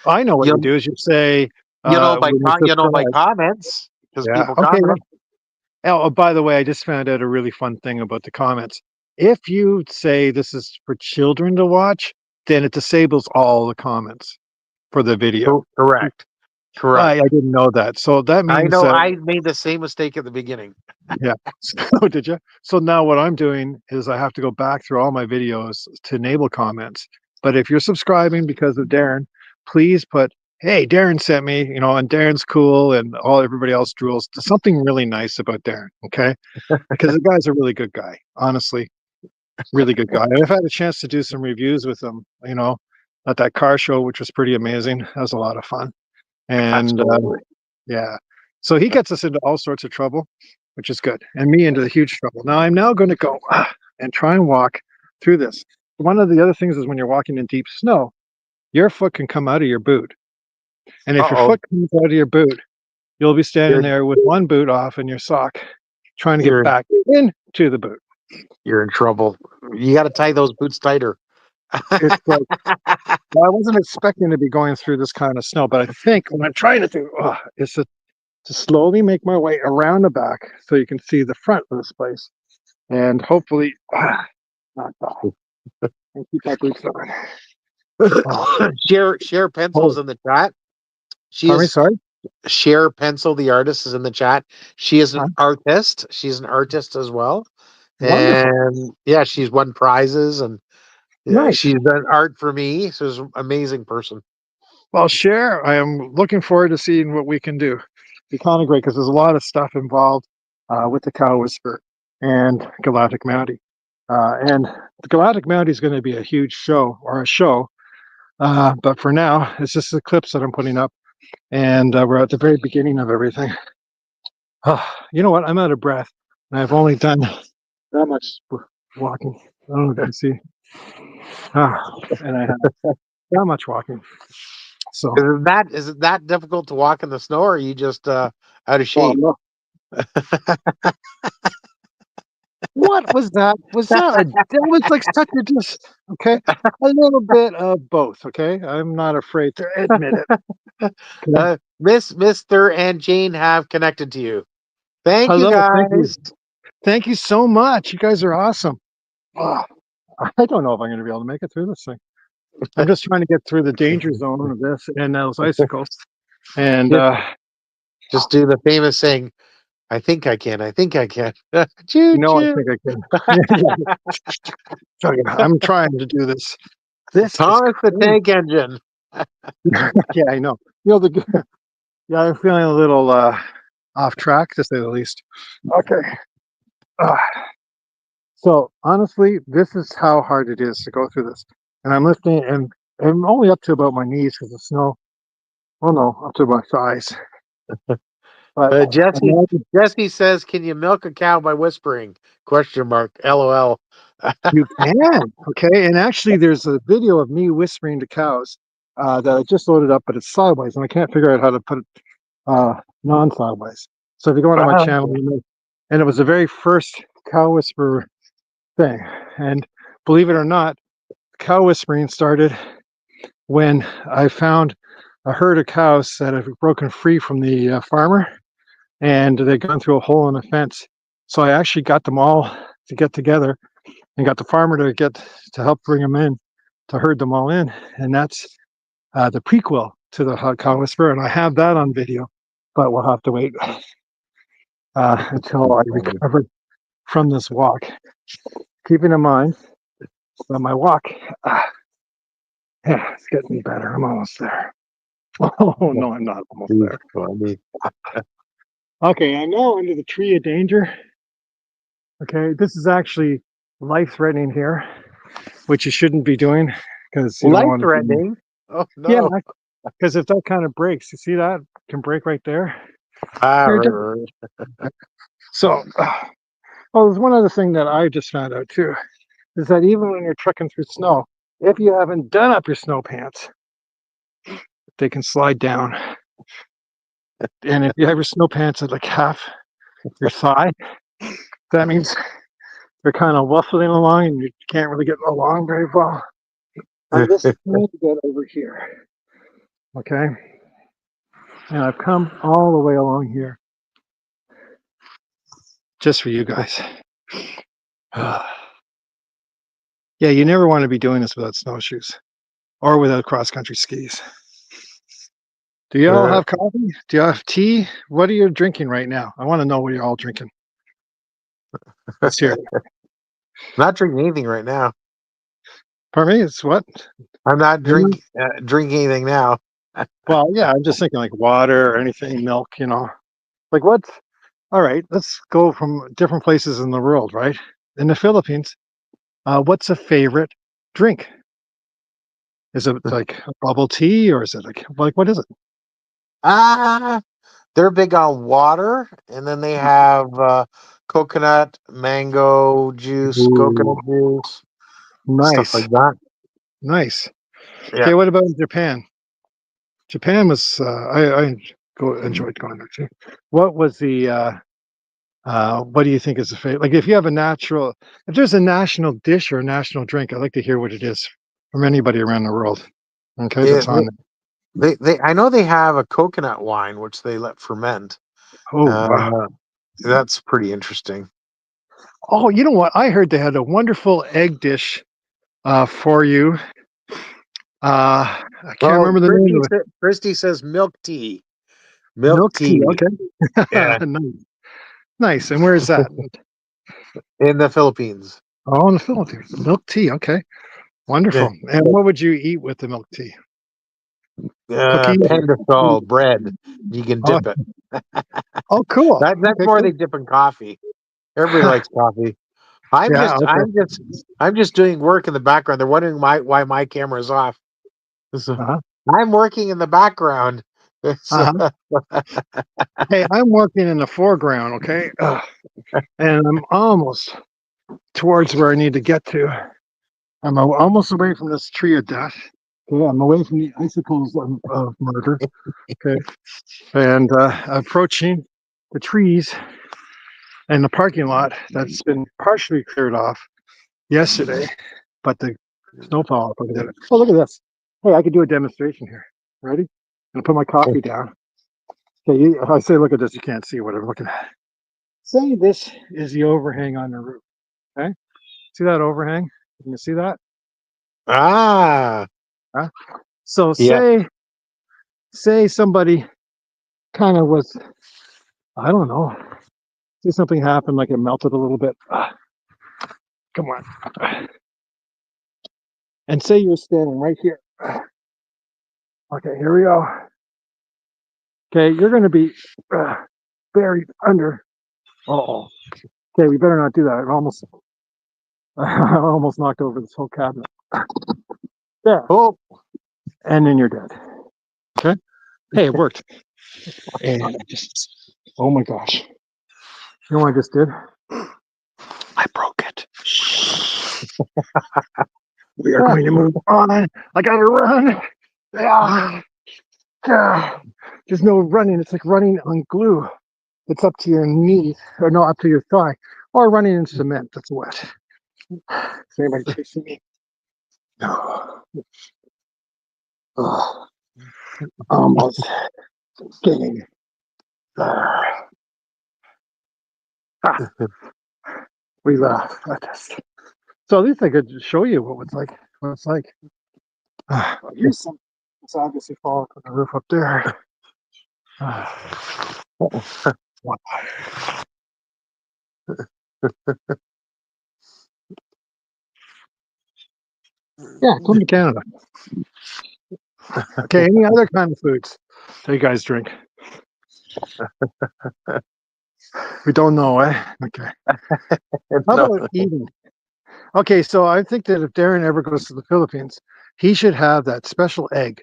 I know what you You'll do is you say, when you by subscribe. comments because Yeah. people Okay. comment. Oh, by the way, I just found out a really fun thing about the comments. If you say this is for children to watch, then it disables all the comments for the video. Correct. I Correct. didn't know that. So that I means know that, I made the same mistake at the beginning. yeah. So did you? So now what I'm doing is I have to go back through all my videos to enable comments. But if you're subscribing because of Darren, please put, hey, Darren sent me, and Darren's cool and everybody else drools. Something really nice about Darren, okay? Because the guy's a really good guy, honestly, really good guy. And I've had a chance to do some reviews with him, at that car show, which was pretty amazing. That was a lot of fun. And Absolutely. yeah, so he gets us into all sorts of trouble, which is good, and me into the huge trouble. Now I'm now going to go and try and walk through this. One of the other things is when you're walking in deep snow, your foot can come out of your boot. And if your Uh-oh. foot comes out of your boot, you'll be standing You're there with one boot off and your sock trying to get you're back into the boot. you're in trouble. You got to tie those boots tighter. It's like, well, I wasn't expecting to be going through this kind of snow, but I think what I'm trying to do is to slowly make my way around the back so you can see the front of this place. And hopefully, not die. And keep my boots on. Oh, Share Pencil's oh, in the chat. She pardon me, is sorry? Share Pencil, the artist, is in the chat. She is an Huh? artist. She's an artist as well. Wonderful. And yeah, she's won prizes and Nice. she's done art for me. So she's an amazing person. Well, share. I am looking forward to seeing what we can do. Be kind of great because there's a lot of stuff involved with the Cow Whisperer and Galactic Mountie. And the Galactic Mountie is going to be a huge show or a show. But for now, it's just the clips that I'm putting up. And we're at the very beginning of everything. You know what? I'm out of breath. And I've only done that much walking. I don't know if you can see. And I have that much walking. So, Is it that difficult to walk in the snow, or are you just out of oh, shape? no. What was that? That was like such a just, okay? A little bit of both, okay? I'm not afraid to admit it. Okay? Mr. and Jane have connected to you. Thank you, Hello, thank you. guys. Thank you so much. You guys are awesome. Oh, I don't know if I'm going to be able to make it through this thing. I'm just trying to get through the danger zone of this and those icicles. And Just do the famous saying, I think I can. I think I can. Choo I choo. think I can. So, yeah, I'm trying to do this. This is Thomas the crazy. Tank Engine. Yeah, I know. Yeah, I'm feeling a little off track to say the least. Okay. Uh, so honestly, this is how hard it is to go through this. And I'm lifting, and I'm only up to about my knees because the snow. Oh no, up to my thighs. But Jesse says, "Can you milk a cow by whispering?" Question mark. LOL. you can. Okay, and actually, there's a video of me whispering to cows that I just loaded up, but it's sideways, and I can't figure out how to put it non-sideways. So if you go onto my channel, and it was the very first cow whisperer thing. And believe it or not, cow whispering started when I found a herd of cows that had broken free from the farmer, and they'd gone through a hole in the fence. So I actually got them all to get together and got the farmer to help bring them in to herd them all in. And that's the prequel to the cow whisperer, and I have that on video, but we'll have to wait until I recover from this walk. Keeping in mind that my walk, yeah, it's getting better. I'm almost there. Oh no, I'm not almost there. Okay, I'm now under the tree of danger. Okay, this is actually life-threatening here. which you shouldn't be doing because you don't Life want to. threatening. Oh Yeah, no. because if that kind of breaks, you see that can break right there. Ah, You're right, done. right. So, oh, there's one other thing that I just found out too, is that even when you're trekking through snow, if you haven't done up your snow pants, they can slide down. And if you have your snow pants at like half your thigh, that means they're kind of waffling along and you can't really get along very well. I'm just trying to get over here. Okay. And I've come all the way along here just for you guys. Yeah, you never want to be doing this without snowshoes or without cross country skis. Do you all have coffee? Do you have tea? What are you drinking right now? I want to know what you're all drinking. Let's hear it. Not drinking anything right now. Pardon me? It's what? I'm not drinking anything now. Well, yeah, I'm just thinking like water or anything, milk, Like what? All right, let's go from different places in the world, right? In the Philippines, what's a favorite drink? Is it like a bubble tea or is it like what is it? Ah, they're big on water, and then they have coconut, mango juice, Ooh, coconut juice, stuff nice, like that. nice. Yeah. Okay, what about Japan? Japan was enjoyed going there too. What was the what do you think is the favorite? Like if there's a national dish or a national drink, I'd like to hear what it is from anybody around the world. Okay, Yeah, that's on. I know they have a coconut wine which they let ferment. Oh Uh, wow. that's pretty interesting. Oh, you know what? I heard they had a wonderful egg dish for you. I can't Oh, remember the name of it. Christy says milk tea. Milk Milk tea. tea. Okay. Yeah, Nice. Nice. And where is that? in the Philippines. Oh, in the Philippines. Milk tea. Okay. Yeah. Wonderful. And what would you eat with the milk tea? Cookies? Pan de sol bread. You can Oh, dip it. oh, cool. That's Okay, more cool. they dip in coffee. Everybody likes coffee. I'm Yeah. just Okay. I'm just I'm just doing work in the background. They're wondering why my camera is off. So, Uh-huh. I'm working in the background. So, Uh-huh. Hey, I'm working in the foreground. Okay. And I'm almost towards where I need to get to. I'm almost away from this tree of death. Okay, I'm away from the icicles of murder. Okay, and approaching the trees and the parking lot that's been partially cleared off yesterday, but the snowplow did it. Oh, look at this! Hey, I could do a demonstration here. Ready? I'm gonna put my coffee down. Okay, I say look at this. You can't see what I'm looking at. Say this is the overhang on the roof. Okay, see that overhang? Can you see that? ah, Huh? So yeah. say somebody kind of was, I don't know, say something happened, like it melted a little bit. Come on. And say you're standing right here. Okay, here we go. Okay, you're going to be buried under. Oh, okay, we better not do that. I almost knocked over this whole cabinet. There, Oh, and then you're dead. Okay. Hey, it worked. And oh my gosh. You know what I just did? I broke it. We are going to move on. I gotta run. Ah, ah. There's no running. It's like running on glue. It's up to your knee, or no, up to your thigh, or running in cement that's wet. Is anybody chasing me? No. Oh, almost getting there. Ah, we laugh at this. So at least I could show you what it's like. What it's like. Here's some. It's obviously falling from the roof up there. Wow. Yeah, come to Canada. Okay, any other kind of foods that you guys drink? We don't know, eh? Okay. How no. about eating? Okay, so I think that if Darren ever goes to the Philippines, he should have that special egg.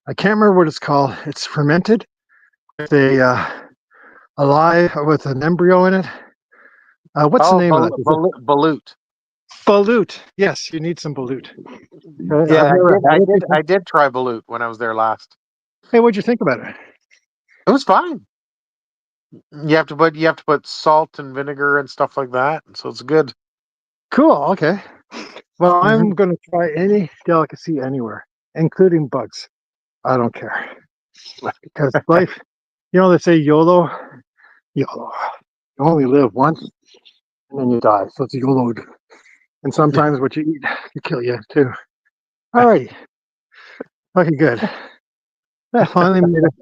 I can't remember what it's called. It's fermented with alive with an embryo in it. What's the Oh, name of that? Is it balut. balut? Yes, you need some balut. Okay, I've Yeah, I never did. had I it did. before. I did try balut when I was there last. Hey, what'd you think about it? It was fine. You have to put salt and vinegar and stuff like that, so it's good. Cool. Okay. Well, Hmm. I'm going to try any delicacy anywhere, including bugs. I don't care because life, they say YOLO, YOLO. You only live once and then you die. So it's YOLO. And sometimes what you eat can kill you too. All right. Okay, good. I finally made it.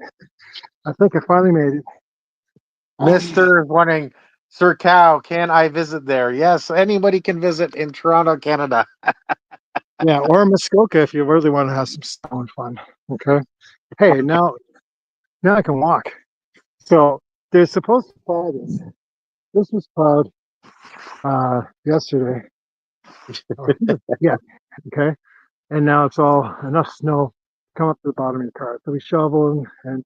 I think I finally made it. Mister is wanting, Sir Cow, can I visit there? Yes, anybody can visit in Toronto, Canada. Yeah, or Muskoka if you really want to have some snow and fun. Okay. Hey, now I can walk. So they're supposed to plow this. This was plowed yesterday. Oh, yeah. Okay. And now it's all enough snow to come up to the bottom of your car. So we shovel and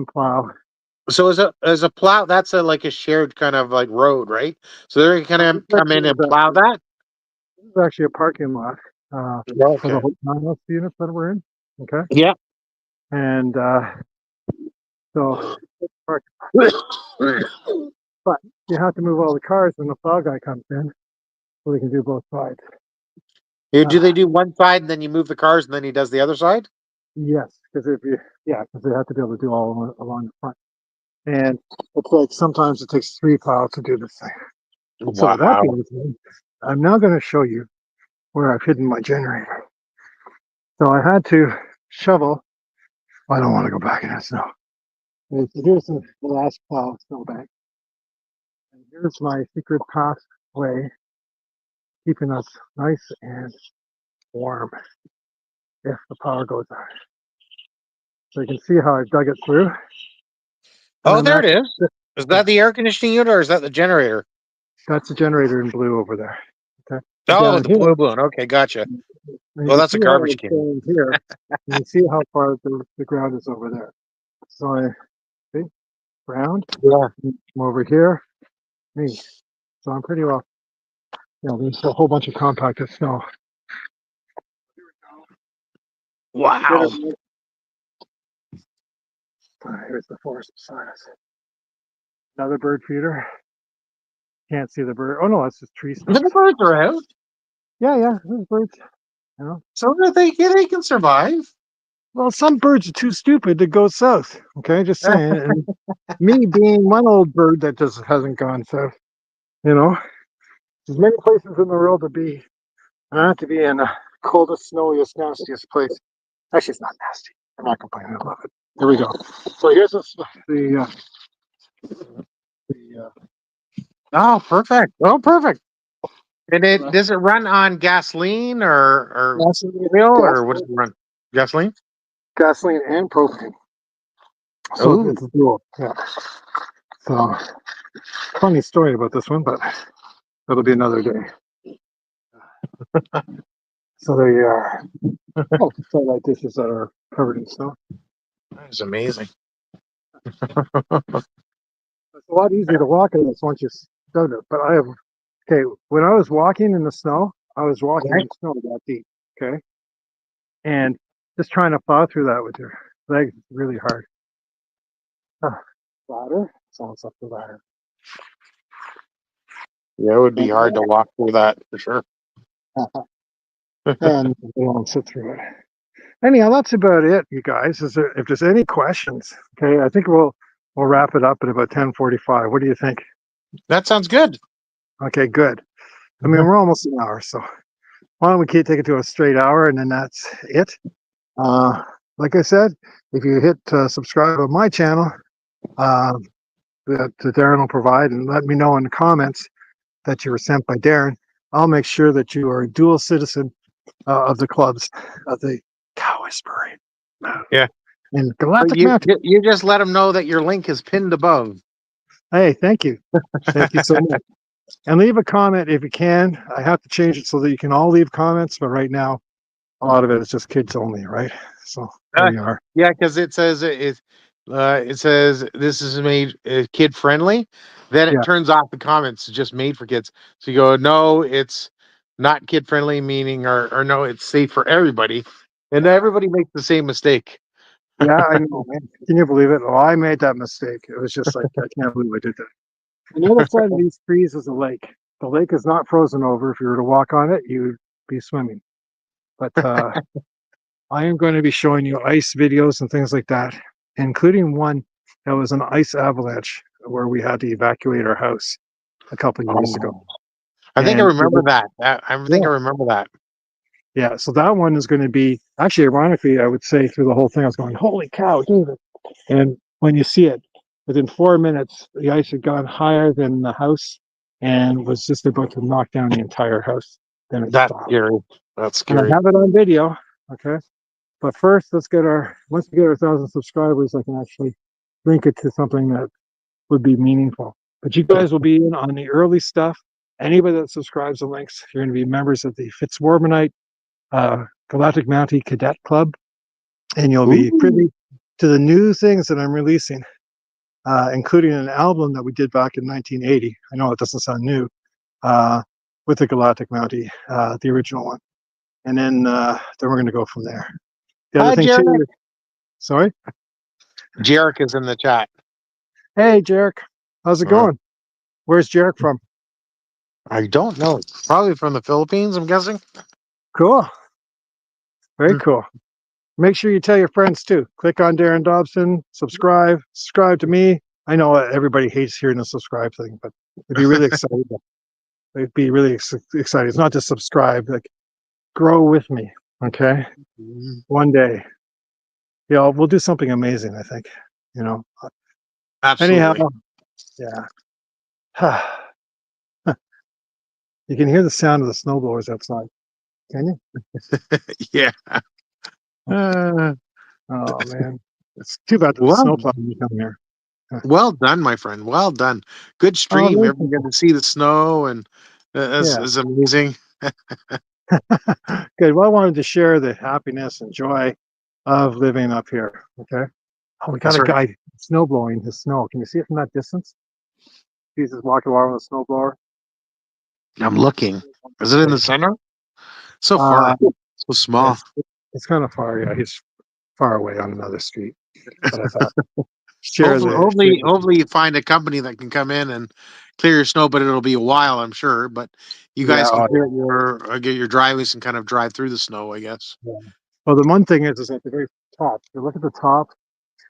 plow. So as a plow, that's a like a shared kind of like road, right? So they're gonna come in and plow that. This is actually a parking lot for the Okay. whole townhouse units that we're in. Okay. Yeah. And so park, but you have to move all the cars when the plow guy comes in so we can do both sides. Do they Uh, do one side and then you move the cars and then he does the other side? yes, because they have to be able to do all along the front. And it's like sometimes it takes 3 plows to do this thing. So with that Wow. being said, I'm now going to show you where I've hidden my generator. So I had to shovel. I don't want to go back in that snow. Here's the last plow snowbank. And here's my secret pathway, keeping us nice and warm if the power goes out. So you can see how I dug it through. And Oh, then there it is. Is yeah, that the air conditioning unit or is that the generator? that's the generator in blue over there. Okay. And Oh, down the here, blue balloon. Okay, gotcha. and you Well, can that's see a how garbage it's can. going here. And you see how far the ground is over there. So I see ground, Yeah. come over here, me. So I'm pretty well, there's a whole bunch of compacted snow. Wow. Here's the forest beside us. Another bird feeder. Can't see the bird. Oh no, that's just tree stumps. The birds are out, Yeah, there's birds. You know. so that they can survive. Well, some birds are too stupid to go south. Okay, just saying. And me being one old bird that just hasn't gone south. You know, there's many places in the world to be. I have to be in the coldest, snowiest, nastiest place. Actually, it's not nasty. I'm not complaining. I love it. Here we go. So here's the Oh, perfect. Oh, perfect. And it does it run on gasoline or gasoline, oil or what does gasoline, it run? Gasoline? gasoline and propane. So Oh. it's dual. Yeah. So funny story about this one, but that'll be another day. So there you are. Oh, satellite dishes that are covered in snow. That is amazing. It's a lot easier to walk in this once you've done it. But okay, when I was walking in the snow, I was walking Right? in snow that deep. Okay. And just trying to plow through that with your legs is really hard. Ladder. It's almost up the ladder. Yeah, it would be hard to walk through that for sure. And we won't sit through it. Anyhow, that's about it, you guys. If there's any questions, okay, I think we'll wrap it up at about 10:45. What do you think? That sounds good. Okay, good. I mean, we're almost an hour, so why don't we take it to a straight hour, and then that's it. Uh, like I said, if you hit subscribe on my channel, uh, that Darren will provide, and let me know in the comments that you were sent by Darren. I'll make sure that you are a dual citizen of the clubs of the Cow Whispering. Yeah. And But Galactic Mountain. you just let them know that your link is pinned above. Hey, thank you. Thank you so much. And leave a comment if you can. I have to change it so that you can all leave comments, but right now, a lot of it is just kids only, right? So there Uh, you are. yeah, because it says this is made kid friendly. Then it Yeah. turns off the comments, it's just made for kids. So you go, no, it's not kid friendly, meaning or no, it's safe for everybody. And everybody makes the same mistake. Yeah, I know, man. Can you believe it? Oh, I made that mistake. It was just like, I can't believe I did that. On the other side of these trees is a lake. The lake is not frozen over. If you were to walk on it, you'd be swimming. But I am going to be showing you ice videos and things like that, including one that was an ice avalanche where we had to evacuate our house a couple of years ago. Oh, I think I And remember that. I think I yeah, remember that. yeah. So that one is going to be actually, ironically, I would say through the whole thing, I was going, "Holy cow, David!" And when you see it, within 4 minutes, the ice had gone higher than the house and was just about to knock down the entire house. Then it That's stopped. scary. That's And I scary. have it on video. Okay. But first, once we get our 1,000 subscribers, I can actually link it to something that would be meaningful. But you guys will be in on the early stuff. Anybody that subscribes and links, you're going to be members of the Fitzwarmanite Galactic Mountie Cadet Club, and you'll be Ooh. privy to the new things that I'm releasing, including an album that we did back in 1980. I know it doesn't sound new, with the Galactic Mountie, the original one, and then we're going to go from there. The other Hi, thing Jarek. too. Sorry. Jarek is in the chat. Hey, Jarek. How's it Uh, going? Where's Jarek from? I don't know. Probably from the Philippines, I'm guessing. Cool. Very Hmm. cool. Make sure you tell your friends too. Click on Darren Dobson, subscribe to me. I know everybody hates hearing the subscribe thing, but they'd be really excited. They'd be really excited. It's not just subscribe, like grow with me. Okay. One day. Yeah, we'll do something amazing, I think. You know. Anyhow, Absolutely. yeah. You can hear the sound of the snowblowers outside. Can you? Yeah. Uh, Oh man. It's too bad that the well, snowplow didn't come here. well done, my friend. Well done. Good Oh, stream. very Everyone cool. get to see the snow, and that's Yeah. is amazing. Good. Well, I wanted to share the happiness and joy of living up here. Okay. Oh, we got That's a right. guy snow blowing his snow. Can you see it from that distance? He's just walking along with a snow blower. I'm looking. Is it in the center? So Uh, far. So small. it's it's kind of far. Yeah, he's far away on another street. But I thought Hopefully you find a company that can come in and clear your snow, but it'll be a while, I'm sure. But you yeah, guys can oh, get your driveways and kind of drive through the snow, I guess. yeah. Well, the one thing is at the very top. If you look at the top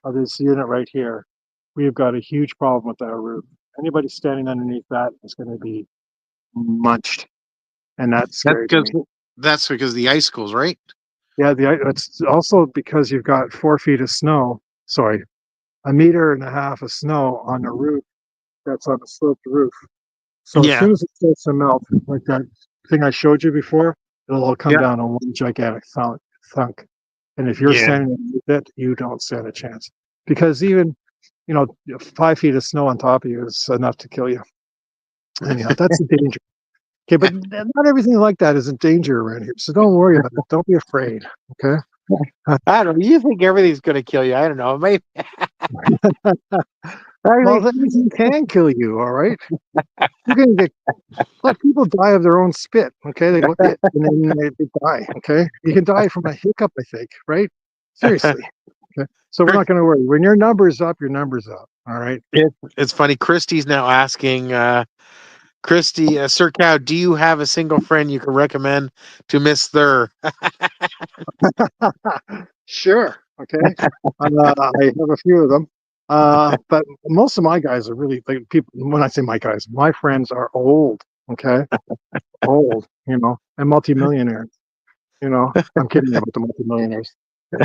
of this unit right here, we've got a huge problem with our roof. Anybody standing underneath that is going to be munched, and that's That's scary to because me. the icicles, right? Yeah, it's also because you've got 4 feet of snow. Sorry, a meter and a half of snow on the roof that's on the sloped roof. So as Yeah. soon as it starts to melt, like that thing I showed you before, it'll all come Yeah. down on one gigantic thunk. And if you're Yeah. standing underneath it, you don't stand a chance. Because even, 5 feet of snow on top of you is enough to kill you. Anyhow, that's the danger. Okay, but not everything like that is in danger around here. So don't worry about it. Don't be afraid. Okay. I don't know. You think everything's gonna kill you. I don't know. Maybe Well, everything. anything can kill you, all right? You can get Look, people die of their own spit. Okay, they look at and then they die. Okay, you can die from a hiccup. I think, right? Seriously. Okay, so we're not going to worry. When your number's up, your number's up. All right. It's funny. Christy's now asking, Christy, Sir Cow, do you have a single friend you can recommend to Miss Thur? Sure. Okay. I have a few of them. But most of my guys are really like people. When I say my guys, my friends are old. Okay, old. And multimillionaires. I'm kidding about the multimillionaires.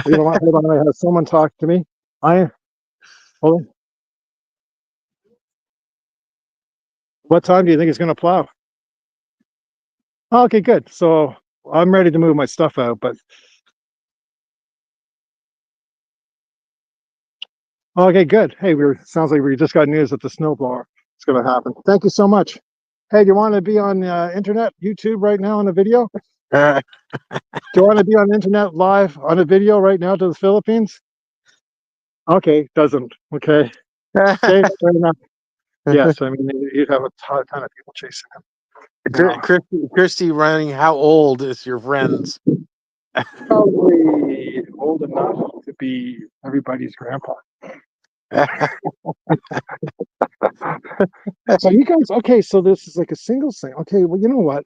You know what? Hold on. I have someone talk to me. I hold on. What time do you think it's going to plow? Oh, okay, good. So I'm ready to move my stuff out, but okay, good. Hey, sounds like we just got news that the snowblower is going to happen. Thank you so much. Hey, do you want to be on internet, YouTube right now on a video? Uh, Do you want to be on internet live on a video right now to the Philippines? Okay, doesn't. Okay. Okay, fair enough. Yes, I mean, you'd have a ton of people chasing him. You know, Christy running, how old is your friends? probably old enough to be everybody's grandpa. So you guys, okay, so this is like a singles thing. Okay, well, you know what?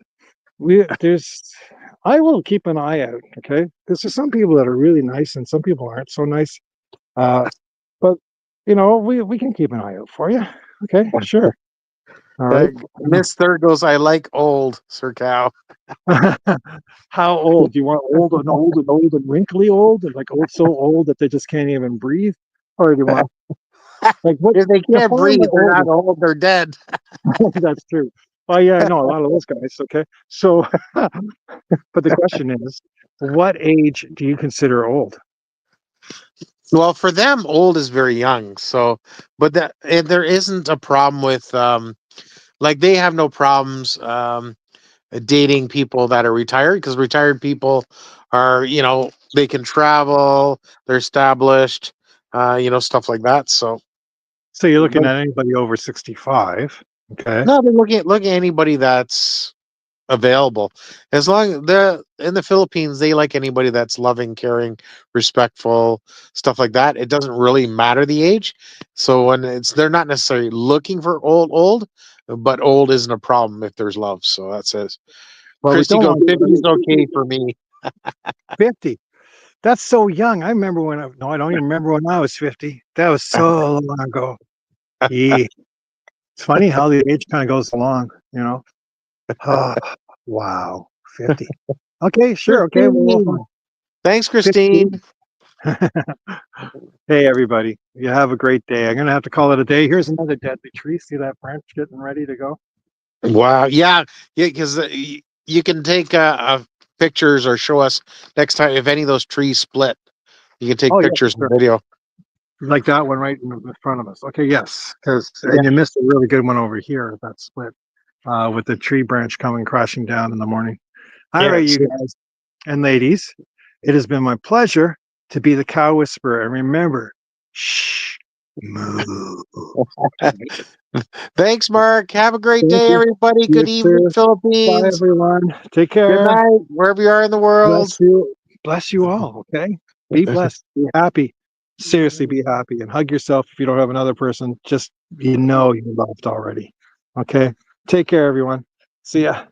I will keep an eye out, okay? Because there's some people that are really nice and some people aren't so nice. But you know, we can keep an eye out for you. Okay, sure. All right. Miss Third goes, I like old, Sir Cow. How old? Do you want old and old and old and wrinkly old and like old so old that they just can't even breathe? Or do you want like what If they can't define breathe, what they're not old old, they're dead. is? That's true. Oh yeah, I know a lot of those guys. Okay. So but the question is, what age do you consider old? Well, for them, old is very young. So, but that and there isn't a problem with like they have no problems dating people that are retired because retired people are, they can travel, they're established, stuff like that. So, So you're looking but at anybody over 65. Okay. no, they're looking at anybody that's available. As long they're in the Philippines, they like anybody that's loving, caring, respectful, stuff like that. It doesn't really matter the age. So when they're not necessarily looking for old, but old isn't a problem if there's love. So that says Well, we Christy don't goes want 50 is okay for me. 50. That's so young. I remember no, I don't even remember when I was 50. That was so long ago. Yeah. It's funny how the age kind of goes along, you know? Oh, wow. 50. Okay, sure. Okay. Christine. Thanks, 50. Christine. Hey, everybody. You have a great day. I'm going to have to call it a day. Here's another deadly tree. See that branch getting ready to go? Wow. Yeah. Yeah. Because you can take pictures or show us next time if any of those trees split. You can take Oh, yeah. pictures and Sure. video. Like that one right in front of us. Okay, yes. Yeah. And you missed a really good one over here that split with the tree branch coming crashing down in the morning. All Yeah. right, you guys and ladies, it has been my pleasure to be the cow whisperer. And remember, shh, moo. Thanks, Mark. Have a great Thank day, you. everybody. Good Yes, evening, sir. Bye, Philippines. everyone. Take Good care. night, wherever you are in the world. Bless you. Bless you all. Okay. Be blessed. Be happy. Seriously, be happy and hug yourself if you don't have another person. Just, you're loved already. Okay. Take care, everyone. See ya.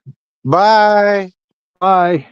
Bye. Bye.